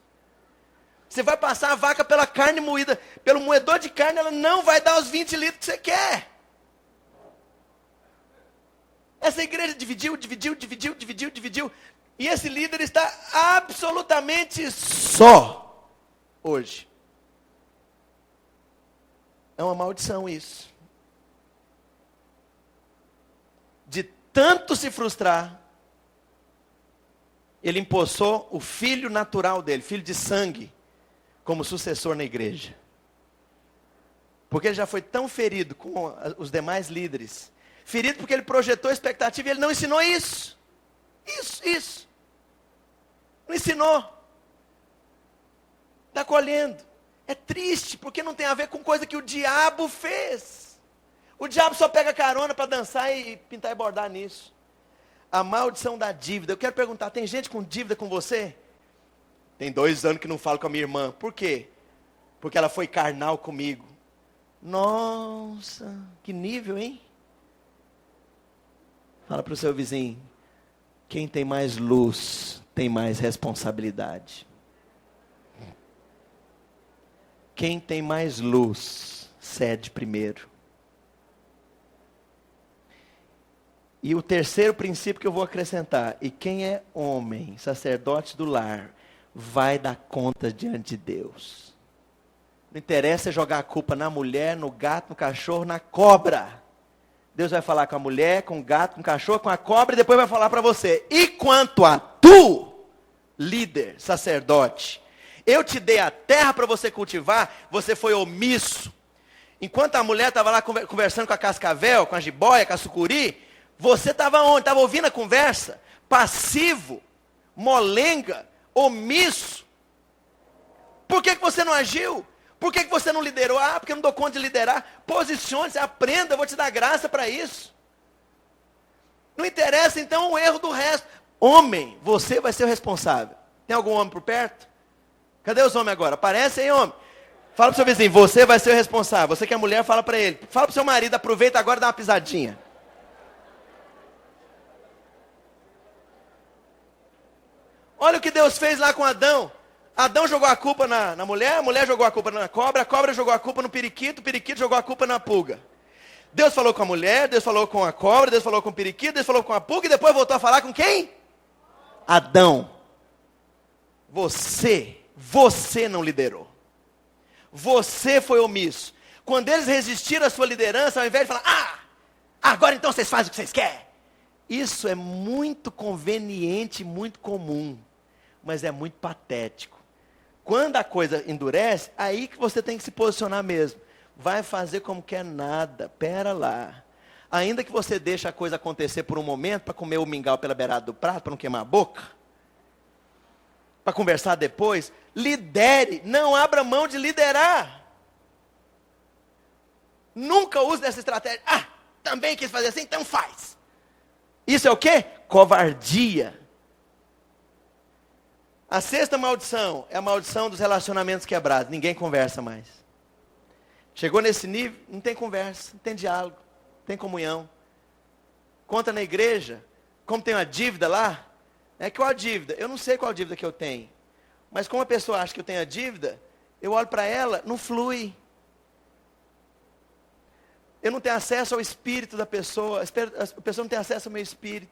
Você vai passar a vaca pela carne moída, pelo moedor de carne, ela não vai dar os 20 litros que você quer. Essa igreja dividiu. E esse líder está absolutamente só hoje. É uma maldição isso. De tanto se frustrar, ele empossou o filho natural dele, filho de sangue, como sucessor na igreja. Porque ele já foi tão ferido com os demais líderes. Ferido porque ele projetou expectativa e ele não ensinou isso. Isso. Não ensinou. Está colhendo. É triste, porque não tem a ver com coisa que o diabo fez. O diabo só pega carona para dançar e pintar e bordar nisso. A maldição da dívida. Eu quero perguntar, tem gente com dívida com você? Tem 2 anos que não falo com a minha irmã. Por quê? Porque ela foi carnal comigo. Nossa, que nível, hein? Fala para o seu vizinho. Quem tem mais luz, tem mais responsabilidade. Quem tem mais luz, cede primeiro. E o terceiro princípio que eu vou acrescentar. E quem é homem, sacerdote do lar, vai dar conta diante de Deus. Não interessa jogar a culpa na mulher, no gato, no cachorro, na cobra. Deus vai falar com a mulher, com o gato, com o cachorro, com a cobra, e depois vai falar para você. E quanto a tu, líder, sacerdote, eu te dei a terra para você cultivar, você foi omisso. Enquanto a mulher estava lá conversando com a cascavel, com a jiboia, com a sucuri, você estava onde? Estava ouvindo a conversa? Passivo, molenga, omisso. Por que você não agiu? Por que você não liderou? Ah, porque eu não dou conta de liderar. Posicione-se, aprenda, eu vou te dar graça para isso. Não interessa então o erro do resto. Homem, você vai ser o responsável. Tem algum homem por perto? Cadê os homens agora? Aparece aí, homem. Fala para o seu vizinho, você vai ser o responsável. Você que é mulher, fala para ele. Fala para o seu marido, aproveita agora e dá uma pisadinha. Olha o que Deus fez lá com Adão. Adão jogou a culpa na mulher, a mulher jogou a culpa na cobra, a cobra jogou a culpa no periquito, o periquito jogou a culpa na pulga. Deus falou com a mulher, Deus falou com a cobra, Deus falou com o periquito, Deus falou com a pulga e depois voltou a falar com quem? Adão. Você não liderou. Você foi omisso. Quando eles resistiram à sua liderança, ao invés de falar, agora então vocês fazem o que vocês querem. Isso é muito conveniente, muito comum, mas é muito patético. Quando a coisa endurece, aí que você tem que se posicionar mesmo. Vai fazer como quer nada, pera lá. Ainda que você deixe a coisa acontecer por um momento, para comer o mingau pela beirada do prato, para não queimar a boca, para conversar depois, lidere, não abra mão de liderar. Nunca use dessa estratégia. Também quis fazer assim, então faz. Isso é o quê? Covardia. A sexta maldição é a maldição dos relacionamentos quebrados. Ninguém conversa mais. Chegou nesse nível, não tem conversa, não tem diálogo, não tem comunhão. Conta na igreja, como tem uma dívida lá, qual a dívida? Eu não sei qual a dívida que eu tenho. Mas como a pessoa acha que eu tenho a dívida, eu olho para ela, não flui. Eu não tenho acesso ao espírito da pessoa, a pessoa não tem acesso ao meu espírito.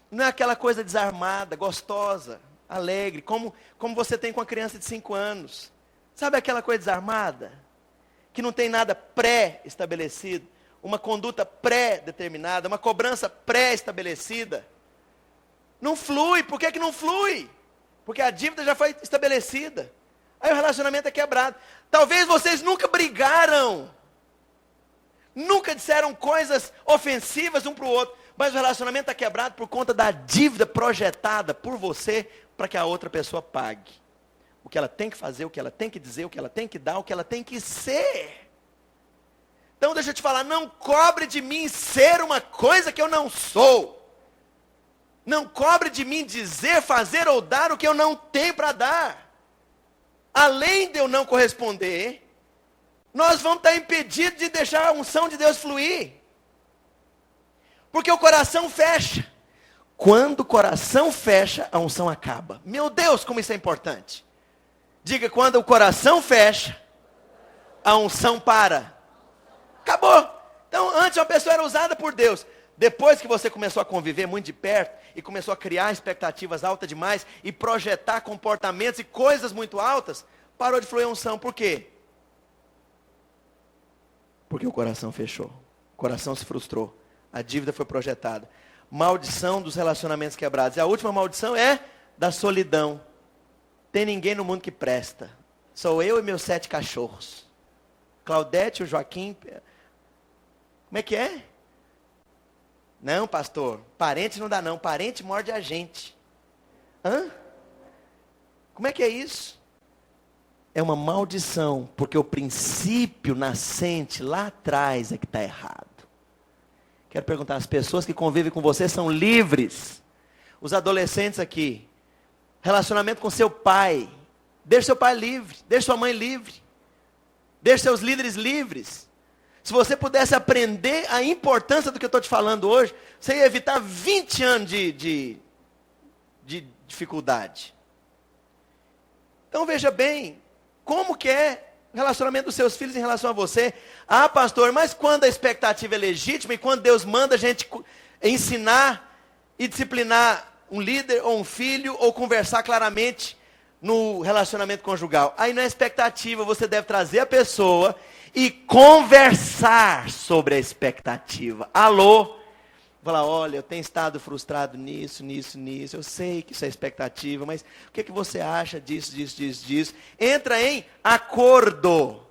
Não é aquela coisa desarmada, gostosa, alegre, como você tem com a criança de 5 anos. Sabe aquela coisa desarmada? Que não tem nada pré-estabelecido, uma conduta pré-determinada, uma cobrança pré-estabelecida. Não flui. Por que não flui? Porque a dívida já foi estabelecida. Aí o relacionamento é quebrado. Talvez vocês nunca brigaram. Nunca disseram coisas ofensivas um para o outro. Mas o relacionamento está quebrado por conta da dívida projetada por você para que a outra pessoa pague. O que ela tem que fazer, o que ela tem que dizer, o que ela tem que dar, o que ela tem que ser. Então deixa eu te falar, não cobre de mim ser uma coisa que eu não sou. Não cobre de mim dizer, fazer ou dar o que eu não tenho para dar. Além de eu não corresponder, nós vamos estar impedidos de deixar a unção de Deus fluir. Porque o coração fecha. Quando o coração fecha, a unção acaba. Meu Deus, como isso é importante. Diga, quando o coração fecha, a unção para. Acabou. Então, antes uma pessoa era usada por Deus. Depois que você começou a conviver muito de perto e começou a criar expectativas altas demais e projetar comportamentos e coisas muito altas, parou de fluir a unção. Por quê? Porque o coração fechou. O coração se frustrou. A dívida foi projetada. Maldição dos relacionamentos quebrados. E a última maldição é da solidão. Tem ninguém no mundo que presta. Sou eu e meus 7 cachorros. Claudete, o Joaquim. Como é que é? Não, pastor. Parente não dá não. Parente morde a gente. Hã? Como é que é isso? É uma maldição. Porque o princípio nascente lá atrás é que está errado. Quero perguntar, as pessoas que convivem com você são livres? Os adolescentes aqui. Relacionamento com seu pai. Deixe seu pai livre. Deixe sua mãe livre. Deixe seus líderes livres. Se você pudesse aprender a importância do que eu estou te falando hoje, você ia evitar 20 anos de dificuldade. Então veja bem, como que é o relacionamento dos seus filhos em relação a você. Ah, pastor, mas quando a expectativa é legítima e quando Deus manda a gente ensinar e disciplinar um líder ou um filho ou conversar claramente no relacionamento conjugal. Aí na expectativa você deve trazer a pessoa e conversar sobre a expectativa. Alô? Falar, olha, eu tenho estado frustrado nisso. Eu sei que isso é expectativa, mas o que você acha disso? Entra em acordo.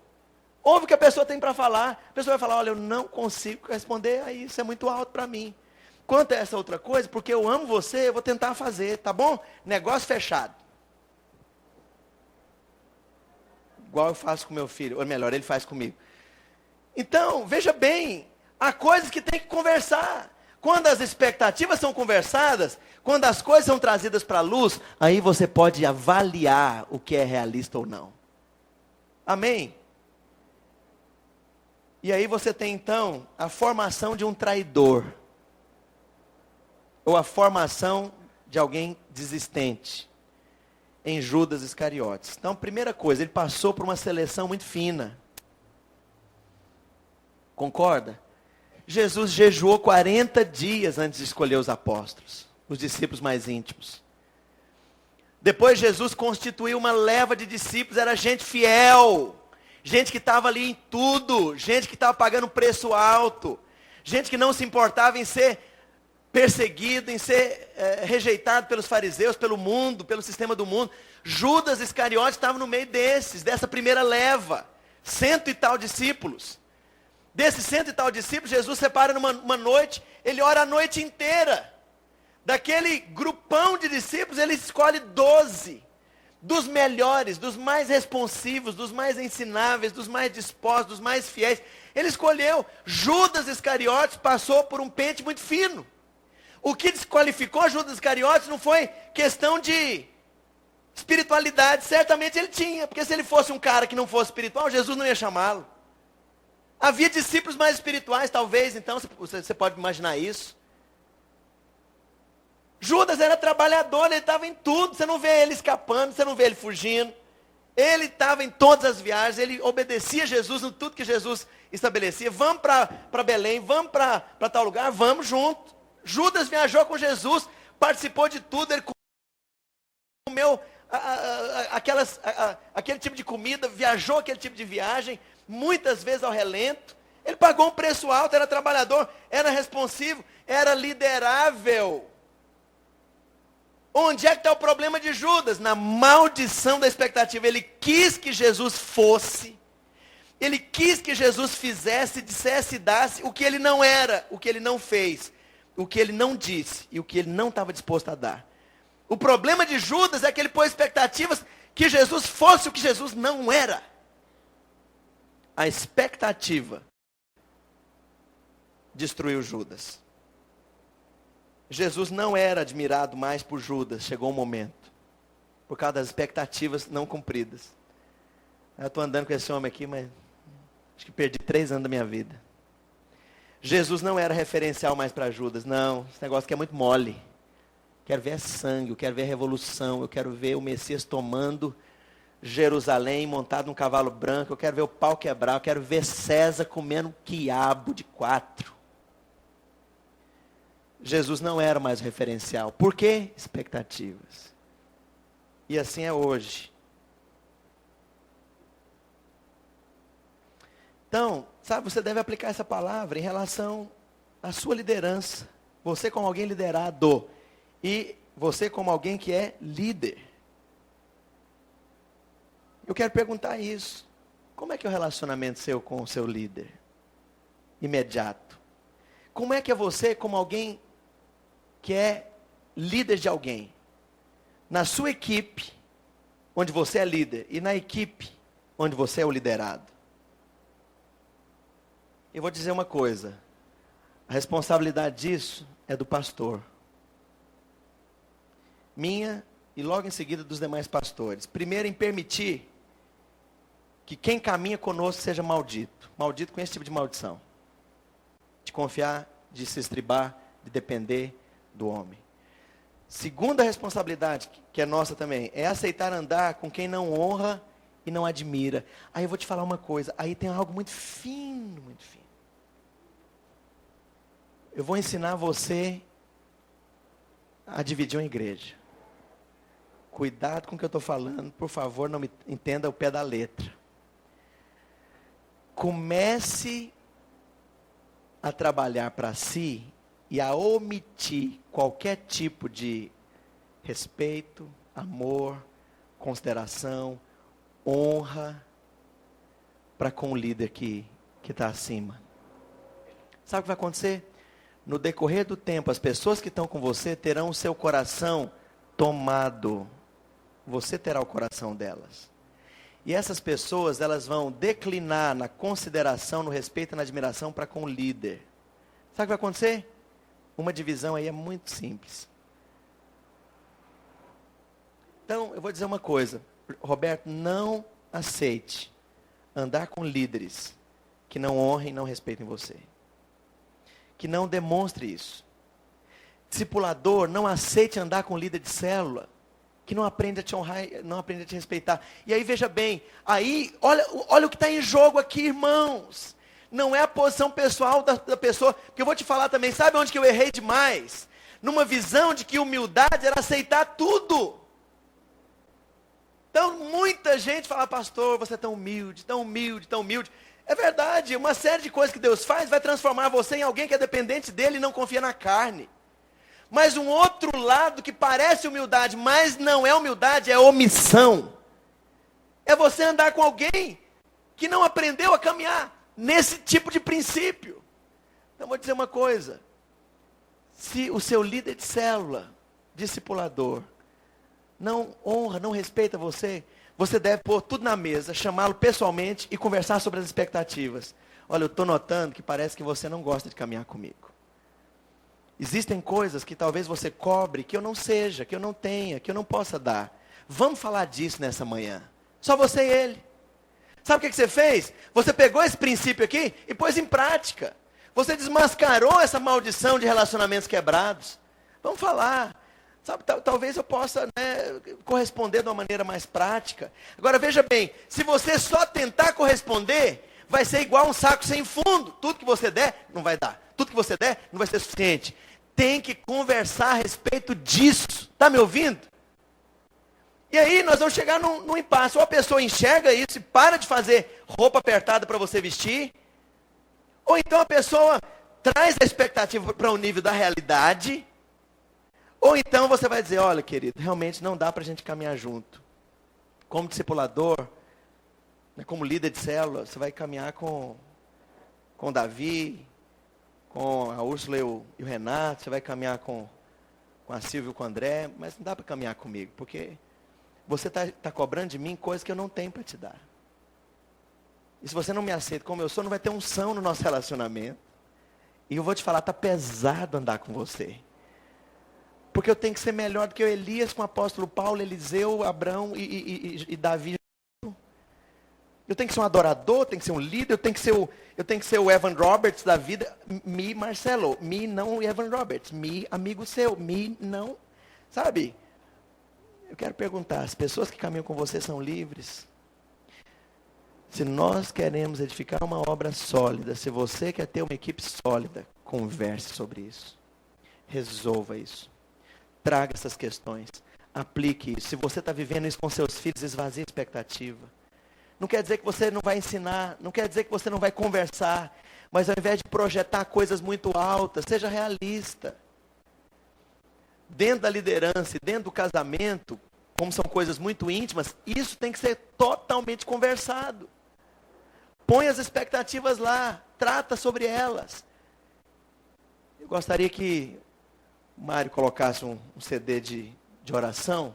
Ouve o que a pessoa tem para falar. A pessoa vai falar, olha, eu não consigo responder a isso, é muito alto para mim. Quanto a essa outra coisa, porque eu amo você, eu vou tentar fazer, tá bom? Negócio fechado. Igual eu faço com meu filho, ou melhor, ele faz comigo. Então, veja bem, há coisas que tem que conversar. Quando as expectativas são conversadas, quando as coisas são trazidas para a luz, aí você pode avaliar o que é realista ou não. Amém? E aí você tem então a formação de um traidor. Ou a formação de alguém desistente. Em Judas Iscariotes. Então, primeira coisa, ele passou por uma seleção muito fina. Concorda? Jesus jejuou 40 dias antes de escolher os apóstolos, os discípulos mais íntimos. Depois Jesus constituiu uma leva de discípulos, era gente fiel, gente que estava ali em tudo, gente que estava pagando preço alto, gente que não se importava em ser perseguido, em ser rejeitado pelos fariseus, pelo mundo, pelo sistema do mundo. Judas Iscariotes estava no meio dessa primeira leva, 100 e tal discípulos. Desses 100 e tal discípulos, Jesus separa numa noite, ele ora a noite inteira. Daquele grupão de discípulos, ele escolhe 12, dos melhores, dos mais responsivos, dos mais ensináveis, dos mais dispostos, dos mais fiéis. Ele escolheu. Judas Iscariotes passou por um pente muito fino. O que desqualificou Judas Iscariotes não foi questão de espiritualidade. Certamente ele tinha, porque se ele fosse um cara que não fosse espiritual, Jesus não ia chamá-lo. Havia discípulos mais espirituais, talvez, então, você pode imaginar isso. Judas era trabalhador, ele estava em tudo, você não vê ele escapando, você não vê ele fugindo. Ele estava em todas as viagens, ele obedecia a Jesus em tudo que Jesus estabelecia. Vamos para Belém, vamos para tal lugar, vamos junto. Judas viajou com Jesus, participou de tudo, ele comeu aquele tipo de comida, viajou aquele tipo de viagem, muitas vezes ao relento. Ele pagou um preço alto, era trabalhador, era responsivo, era liderável. Onde é que está o problema de Judas? Na maldição da expectativa. Ele quis que Jesus fosse, ele quis que Jesus fizesse, dissesse e dasse o que ele não era, o que ele não fez, o que ele não disse e o que ele não estava disposto a dar. O problema de Judas é que ele pôs expectativas que Jesus fosse o que Jesus não era. A expectativa destruiu Judas. Jesus não era admirado mais por Judas, chegou um momento, por causa das expectativas não cumpridas. Eu estou andando com esse homem aqui, mas acho que perdi 3 anos da minha vida. Jesus não era referencial mais para Judas. Não, esse negócio aqui é muito mole. Quero ver sangue, eu quero ver a revolução, eu quero ver o Messias tomando Jerusalém montado num cavalo branco, eu quero ver o pau quebrar, eu quero ver César comendo quiabo de 4. Jesus não era mais o referencial. Por quê? Expectativas. E assim é hoje. Então, sabe, você deve aplicar essa palavra em relação à sua liderança. Você como alguém liderado. E você como alguém que é líder. Eu quero perguntar isso. Como é que é o relacionamento seu com o seu líder? Imediato. Como é que é você como alguém que é líder de alguém? Na sua equipe, onde você é líder, e na equipe, onde você é o liderado. Eu vou dizer uma coisa. A responsabilidade disso é do pastor. Minha e logo em seguida dos demais pastores. Primeiro em permitir que quem caminha conosco seja maldito. Maldito com esse tipo de maldição. De confiar, de se estribar, de depender do homem. Segunda responsabilidade, que é nossa também, é aceitar andar com quem não honra e não admira. Aí eu vou te falar uma coisa, aí tem algo muito fino, muito fino. Eu vou ensinar você a dividir uma igreja. Cuidado com o que eu estou falando, por favor, não me entenda o pé da letra. Comece a trabalhar para si e a omitir qualquer tipo de respeito, amor, consideração, honra para com o líder que está acima. Sabe o que vai acontecer? No decorrer do tempo, as pessoas que estão com você terão o seu coração tomado. Você terá o coração delas. E essas pessoas, elas vão declinar na consideração, no respeito e na admiração para com o líder. Sabe o que vai acontecer? Uma divisão aí é muito simples. Então, eu vou dizer uma coisa. Roberto, não aceite andar com líderes que não honrem e não respeitem você. Que não demonstre isso. Discipulador, não aceite andar com líder de célula que não aprende a te honrar, não aprende a te respeitar. E aí, veja bem, aí, olha o que está em jogo aqui, irmãos. Não é a posição pessoal da pessoa, porque eu vou te falar também, sabe onde que eu errei demais? Numa visão de que humildade era aceitar tudo. Então, muita gente fala, pastor, você é tão humilde, tão humilde, tão humilde. É verdade, uma série de coisas que Deus faz vai transformar você em alguém que é dependente dele e não confia na carne. Mas um outro lado que parece humildade, mas não é humildade, é omissão. É você andar com alguém que não aprendeu a caminhar nesse tipo de princípio. Então vou dizer uma coisa. Se o seu líder de célula, discipulador, não honra, não respeita você, você deve pôr tudo na mesa, chamá-lo pessoalmente e conversar sobre as expectativas. Olha, eu estou notando que parece que você não gosta de caminhar comigo. Existem coisas que talvez você cobre que eu não seja, que eu não tenha, que eu não possa dar. Vamos falar disso nessa manhã. Só você e ele. Sabe o que você fez? Você pegou esse princípio aqui e pôs em prática. Você desmascarou essa maldição de relacionamentos quebrados. Vamos falar. Sabe, talvez eu possa, corresponder de uma maneira mais prática. Agora veja bem, se você só tentar corresponder, vai ser igual um saco sem fundo. Tudo que você der, não vai dar. Tudo que você der, não vai ser suficiente. Tem que conversar a respeito disso. Está me ouvindo? E aí nós vamos chegar num impasse. Ou a pessoa enxerga isso e para de fazer roupa apertada para você vestir. Ou então a pessoa traz a expectativa para o nível da realidade. Ou então você vai dizer, olha querido, realmente não dá para a gente caminhar junto. Como discipulador, como líder de célula, você vai caminhar com o Davi, com a Úrsula e o Renato, você vai caminhar com a Silvia e com o André, mas não dá para caminhar comigo, porque você está cobrando de mim coisas que eu não tenho para te dar. E se você não me aceita como eu sou, não vai ter unção no nosso relacionamento. E eu vou te falar, está pesado andar com você. Porque eu tenho que ser melhor do que o Elias com o apóstolo Paulo, Eliseu, Abraão e Davi. Eu tenho que ser um adorador, eu tenho que ser um líder, eu tenho que ser o Evan Roberts da vida. Me, Marcelo, me não Evan Roberts, me amigo seu, me não, sabe? Eu quero perguntar, as pessoas que caminham com você são livres? Se nós queremos edificar uma obra sólida, se você quer ter uma equipe sólida, converse sobre isso. Resolva isso. Traga essas questões. Aplique isso. Se você está vivendo isso com seus filhos, esvazie a expectativa. Não quer dizer que você não vai ensinar, não quer dizer que você não vai conversar, mas ao invés de projetar coisas muito altas, seja realista. Dentro da liderança e dentro do casamento, como são coisas muito íntimas, isso tem que ser totalmente conversado. Põe as expectativas lá, trata sobre elas. Eu gostaria que o Mário colocasse um CD de oração.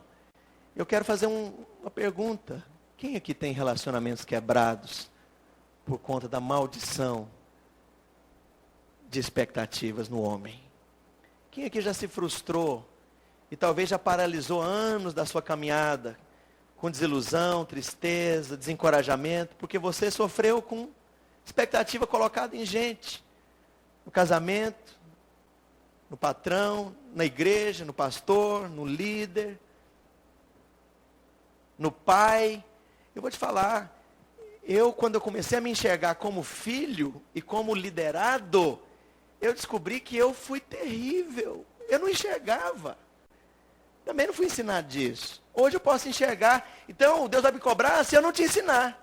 Eu quero fazer uma pergunta. Quem aqui tem relacionamentos quebrados por conta da maldição de expectativas no homem? Quem aqui já se frustrou e talvez já paralisou anos da sua caminhada com desilusão, tristeza, desencorajamento, porque você sofreu com expectativa colocada em gente, no casamento, no patrão, na igreja, no pastor, no líder, no pai. Eu vou te falar, quando eu comecei a me enxergar como filho e como liderado, eu descobri que eu fui terrível. Eu não enxergava. Também não fui ensinado disso. Hoje eu posso enxergar. Então, Deus vai me cobrar se eu não te ensinar.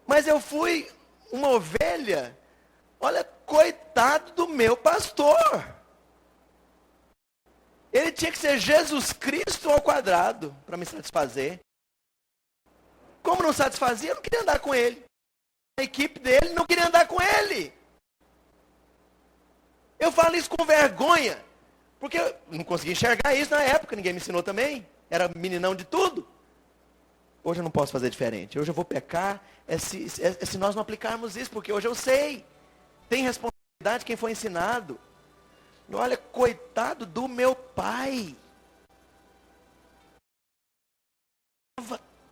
Mas eu fui uma ovelha. Olha, coitado do meu pastor. Ele tinha que ser Jesus Cristo ao quadrado para me satisfazer. Como não satisfazia, eu não queria andar com ele. A equipe dele não queria andar com ele. Eu falo isso com vergonha. Porque eu não conseguia enxergar isso na época, ninguém me ensinou também. Era meninão de tudo. Hoje eu não posso fazer diferente. Hoje eu vou pecar, se nós não aplicarmos isso, porque hoje eu sei. Tem responsabilidade quem foi ensinado. E olha, coitado do meu pai.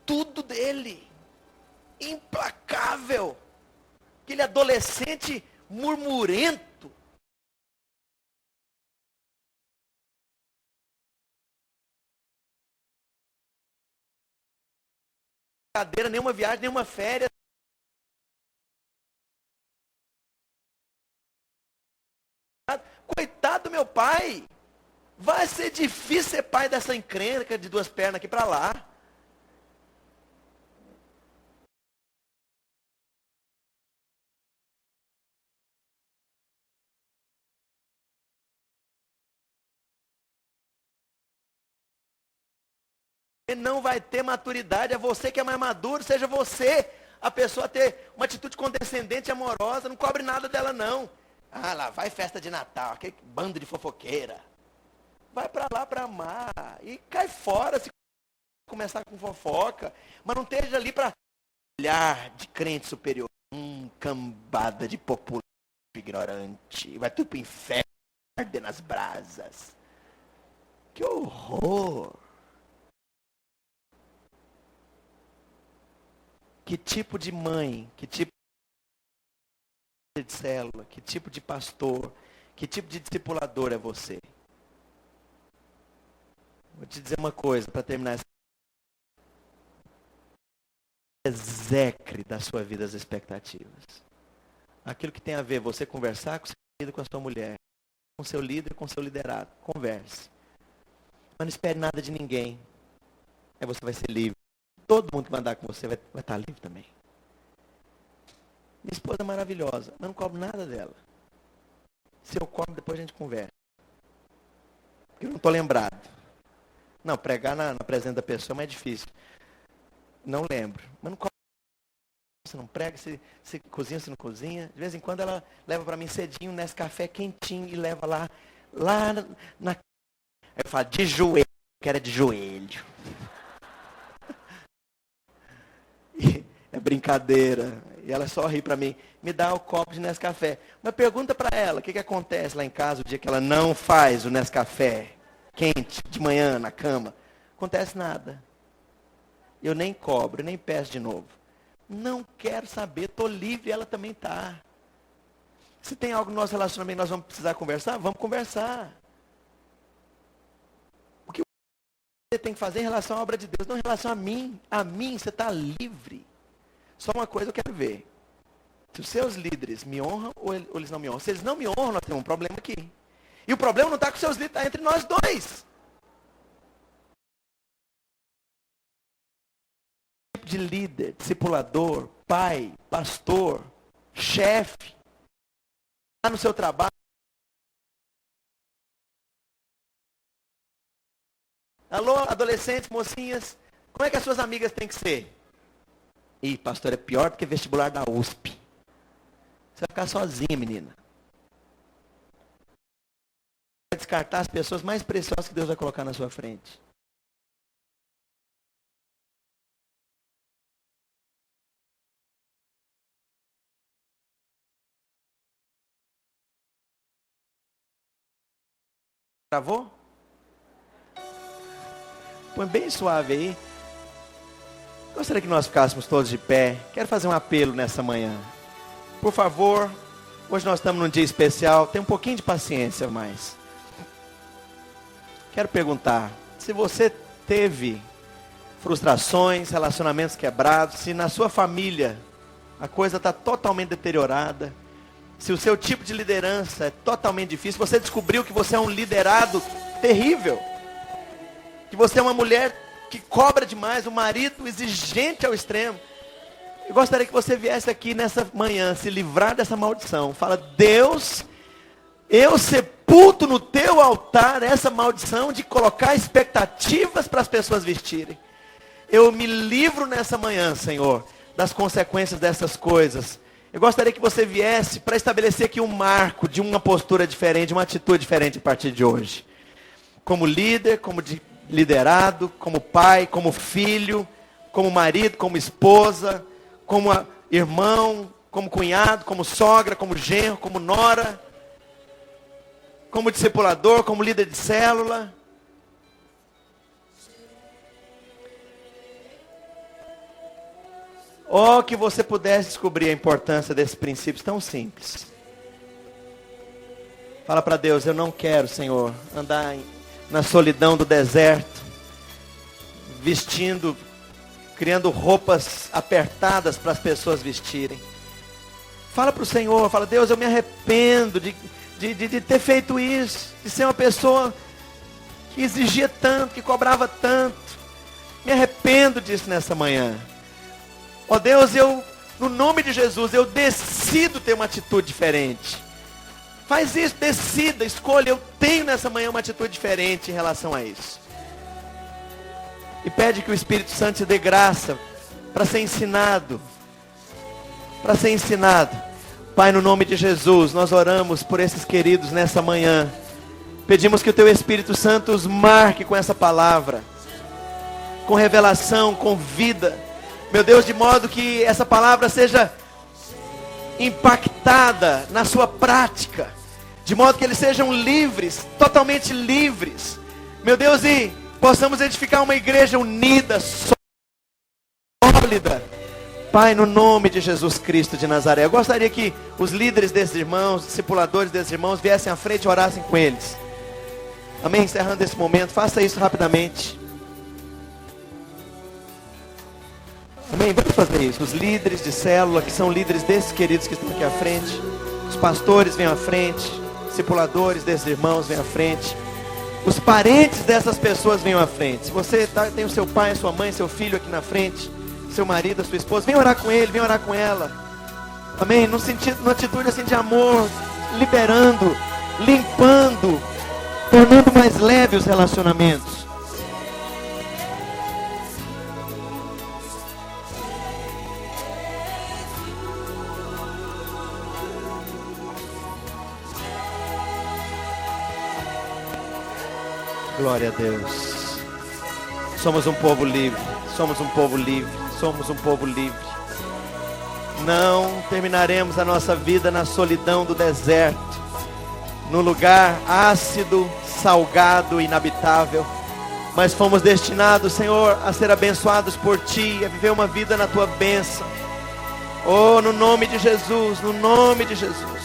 Tudo dele. Implacável. Aquele adolescente murmurento. Cadeira, nenhuma viagem, nenhuma férias. Coitado do meu pai. Vai ser difícil ser pai dessa encrenca de duas pernas aqui para lá. Não vai ter maturidade, é você que é mais maduro, seja você a pessoa a ter uma atitude condescendente e amorosa, não cobre nada dela não. Ah, lá vai festa de Natal, aquele bando de fofoqueira. Vai para lá para amar e cai fora se começar com fofoca, mas não esteja ali para olhar de crente superior. Cambada de popular ignorante, vai tudo para o inferno, arder nas brasas. Que horror! Que tipo de mãe, que tipo de célula, que tipo de pastor, que tipo de discipulador é você? Vou te dizer uma coisa para terminar essa. Execre da sua vida as expectativas. Aquilo que tem a ver você conversar com seu marido, com a sua mulher, com seu líder, com seu liderado. Converse. Mas não espere nada de ninguém. Aí você vai ser livre. Todo mundo que vai andar com você vai estar livre também. Minha esposa é maravilhosa, mas não cobro nada dela. Se eu cobro, depois a gente conversa. Porque eu não estou lembrado. Não, pregar na presença da pessoa é mais difícil. Não lembro. Mas não cobro. Você não prega, você cozinha, você não cozinha. De vez em quando ela leva para mim cedinho, nesse café quentinho e leva lá na... Aí eu falo, de joelho, que era de joelho. É brincadeira. E ela só ri para mim. Me dá o copo de Nescafé. Mas pergunta para ela, o que acontece lá em casa o dia que ela não faz o Nescafé quente, de manhã, na cama? Acontece nada. Eu nem cobro, nem peço de novo. Não quero saber, estou livre, ela também está. Se tem algo no nosso relacionamento nós vamos precisar conversar, vamos conversar. você tem que fazer em relação à obra de Deus, não em relação a mim. A mim, você está livre. Só uma coisa eu quero ver. Se os seus líderes me honram ou eles não me honram. Se eles não me honram, nós temos um problema aqui. E o problema não está com os seus líderes, está entre nós dois. Tipo de líder, discipulador, pai, pastor, chefe, lá no seu trabalho. Alô, adolescentes, mocinhas, como é que as suas amigas têm que ser? Ih, pastor, é pior do que vestibular da USP. Você vai ficar sozinha, menina. Vai descartar as pessoas mais preciosas que Deus vai colocar na sua frente. Travou? Põe bem suave aí. Gostaria que nós ficássemos todos de pé. Quero fazer um apelo nessa manhã. Por favor, hoje nós estamos num dia especial. Tem um pouquinho de paciência mais. Quero perguntar, se você teve frustrações, relacionamentos quebrados, se na sua família a coisa está totalmente deteriorada, se o seu tipo de liderança é totalmente difícil, você descobriu que você é um liderado terrível, que você é uma mulher que cobra demais, um marido exigente ao extremo. Eu gostaria que você viesse aqui nessa manhã, se livrar dessa maldição. Fala, Deus, eu sepulto no teu altar essa maldição de colocar expectativas para as pessoas vestirem. Eu me livro nessa manhã, Senhor, das consequências dessas coisas. Eu gostaria que você viesse para estabelecer aqui um marco de uma postura diferente, uma atitude diferente a partir de hoje. Como líder, como liderado, como pai, como filho, como marido, como esposa, como irmão, como cunhado, como sogra, como genro, como nora, como discipulador, como líder de célula. Oh, que você pudesse descobrir a importância desses princípios tão simples. Fala para Deus, eu não quero, Senhor, andar na solidão do deserto, vestindo, criando roupas apertadas para as pessoas vestirem. Fala para o Senhor, fala, Deus, eu me arrependo de ter feito isso, de ser uma pessoa que exigia tanto, que cobrava tanto. Me arrependo disso nessa manhã. Ó Deus, no nome de Jesus, eu decido ter uma atitude diferente. Faz isso, decida, escolha. Eu tenho nessa manhã uma atitude diferente em relação a isso. E pede que o Espírito Santo te dê graça para ser ensinado. Para ser ensinado. Pai, no nome de Jesus, nós oramos por esses queridos nessa manhã. Pedimos que o teu Espírito Santo os marque com essa palavra. Com revelação, com vida. Meu Deus, de modo que essa palavra seja impactada na sua prática. De modo que eles sejam livres, totalmente livres. Meu Deus, e possamos edificar uma igreja unida, sólida. Pai, no nome de Jesus Cristo de Nazaré. Eu gostaria que os líderes desses irmãos, discipuladores desses irmãos, viessem à frente e orassem com eles. Amém? Encerrando esse momento, faça isso rapidamente. Amém? Vamos fazer isso. Os líderes de célula, que são líderes desses queridos que estão aqui à frente. Os pastores venham à frente. Discipuladores desses irmãos venham à frente. Os parentes dessas pessoas venham à frente. Se você tem o seu pai, a sua mãe, seu filho aqui na frente, seu marido, a sua esposa, vem orar com ele, vem orar com ela. Amém? Numa atitude assim de amor, liberando, limpando, tornando mais leve os relacionamentos. Glória a Deus. Somos um povo livre. Somos um povo livre. Somos um povo livre. Não terminaremos a nossa vida na solidão do deserto, no lugar ácido, salgado, inabitável. Mas fomos destinados, Senhor, a ser abençoados por Ti, a viver uma vida na Tua bênção. Oh, no nome de Jesus, no nome de Jesus.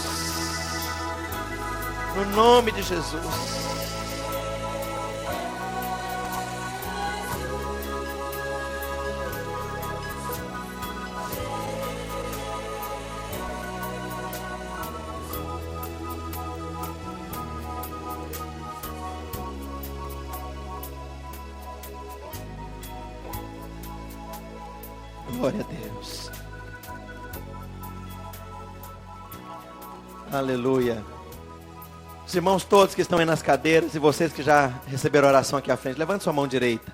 No nome de Jesus. Glória a Deus. Aleluia. Os irmãos todos que estão aí nas cadeiras e vocês que já receberam oração aqui à frente, levante sua mão direita.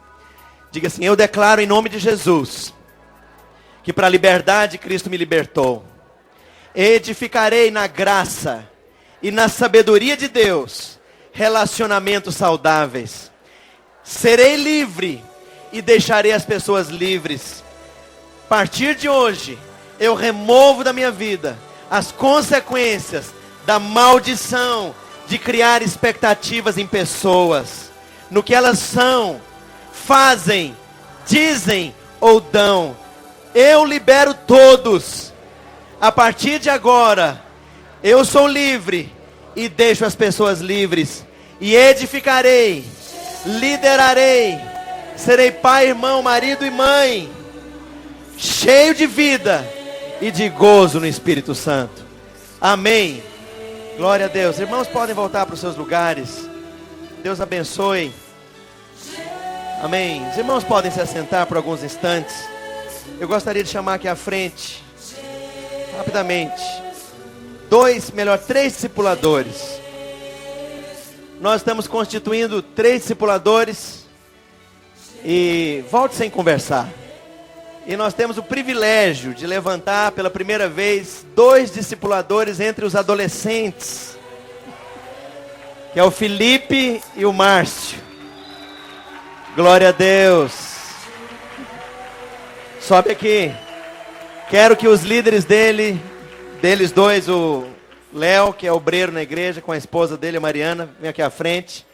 Diga assim: eu declaro em nome de Jesus que para a liberdade Cristo me libertou. Edificarei na graça e na sabedoria de Deus relacionamentos saudáveis. Serei livre e deixarei as pessoas livres. A partir de hoje, eu removo da minha vida as consequências da maldição de criar expectativas em pessoas, no que elas são, fazem, dizem ou dão. Eu libero todos. A partir de agora, eu sou livre e deixo as pessoas livres. E edificarei, liderarei, serei pai, irmão, marido e mãe, cheio de vida e de gozo no Espírito Santo. Amém. Glória a Deus. Irmãos, podem voltar para os seus lugares. Deus abençoe. Amém. Os irmãos podem se assentar por alguns instantes. Eu gostaria de chamar aqui à frente, rapidamente, três discipuladores. Nós estamos constituindo 3 discipuladores. E volte sem conversar. E nós temos o privilégio de levantar pela primeira vez 2 discipuladores entre os adolescentes, que é o Felipe e o Márcio. Glória a Deus. Sobe aqui. Quero que os líderes deles dois, o Léo, que é obreiro na igreja, com a esposa dele, a Mariana, vem aqui à frente.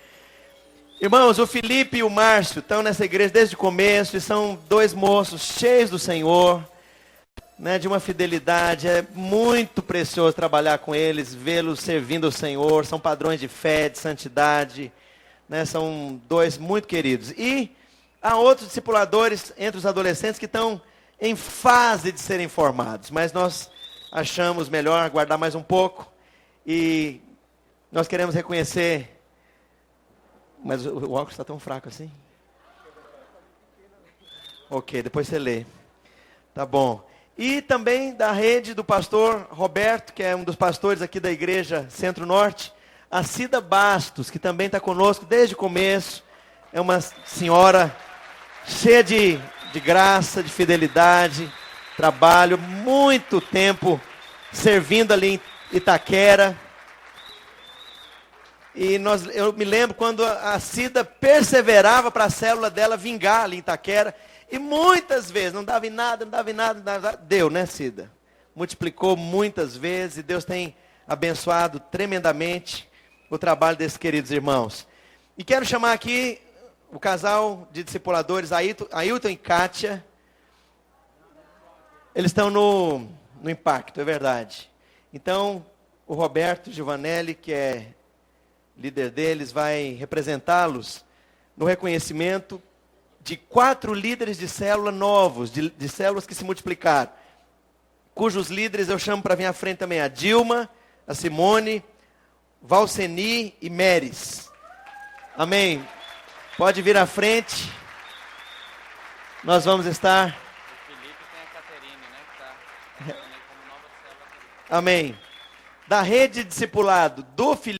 Irmãos, o Felipe e o Márcio estão nessa igreja desde o começo e são 2 moços cheios do Senhor, né, de uma fidelidade. É muito precioso trabalhar com eles, vê-los servindo ao Senhor. São padrões de fé, de santidade, né, são 2 muito queridos. E há outros discipuladores entre os adolescentes que estão em fase de serem formados, mas nós achamos melhor aguardar mais um pouco e nós queremos reconhecer. Mas o óculos está tão fraco assim? Ok, depois você lê. Tá bom. E também da rede do pastor Roberto, que é um dos pastores aqui da igreja Centro-Norte. A Cida Bastos, que também está conosco desde o começo. É uma senhora cheia de graça, de fidelidade, trabalho, muito tempo servindo ali em Itaquera. E eu me lembro quando a Cida perseverava para a célula dela vingar ali em Itaquera. E muitas vezes, não dava em nada. Deu, né, Cida? Multiplicou muitas vezes e Deus tem abençoado tremendamente o trabalho desses queridos irmãos. E quero chamar aqui o casal de discipuladores, Ailton e Kátia. Eles estão no Impacto, é verdade. Então, o Roberto Giovanelli, que é líder deles, vai representá-los no reconhecimento de 4 líderes de célula novos, de células que se multiplicaram, cujos líderes eu chamo para vir à frente também: a Dilma, a Simone, Valceni e Meres. Amém. Pode vir à frente. Nós vamos estar. O Felipe tem a Caterine, né? Que está como nova célula. Amém. Da rede de discipulado do Felipe.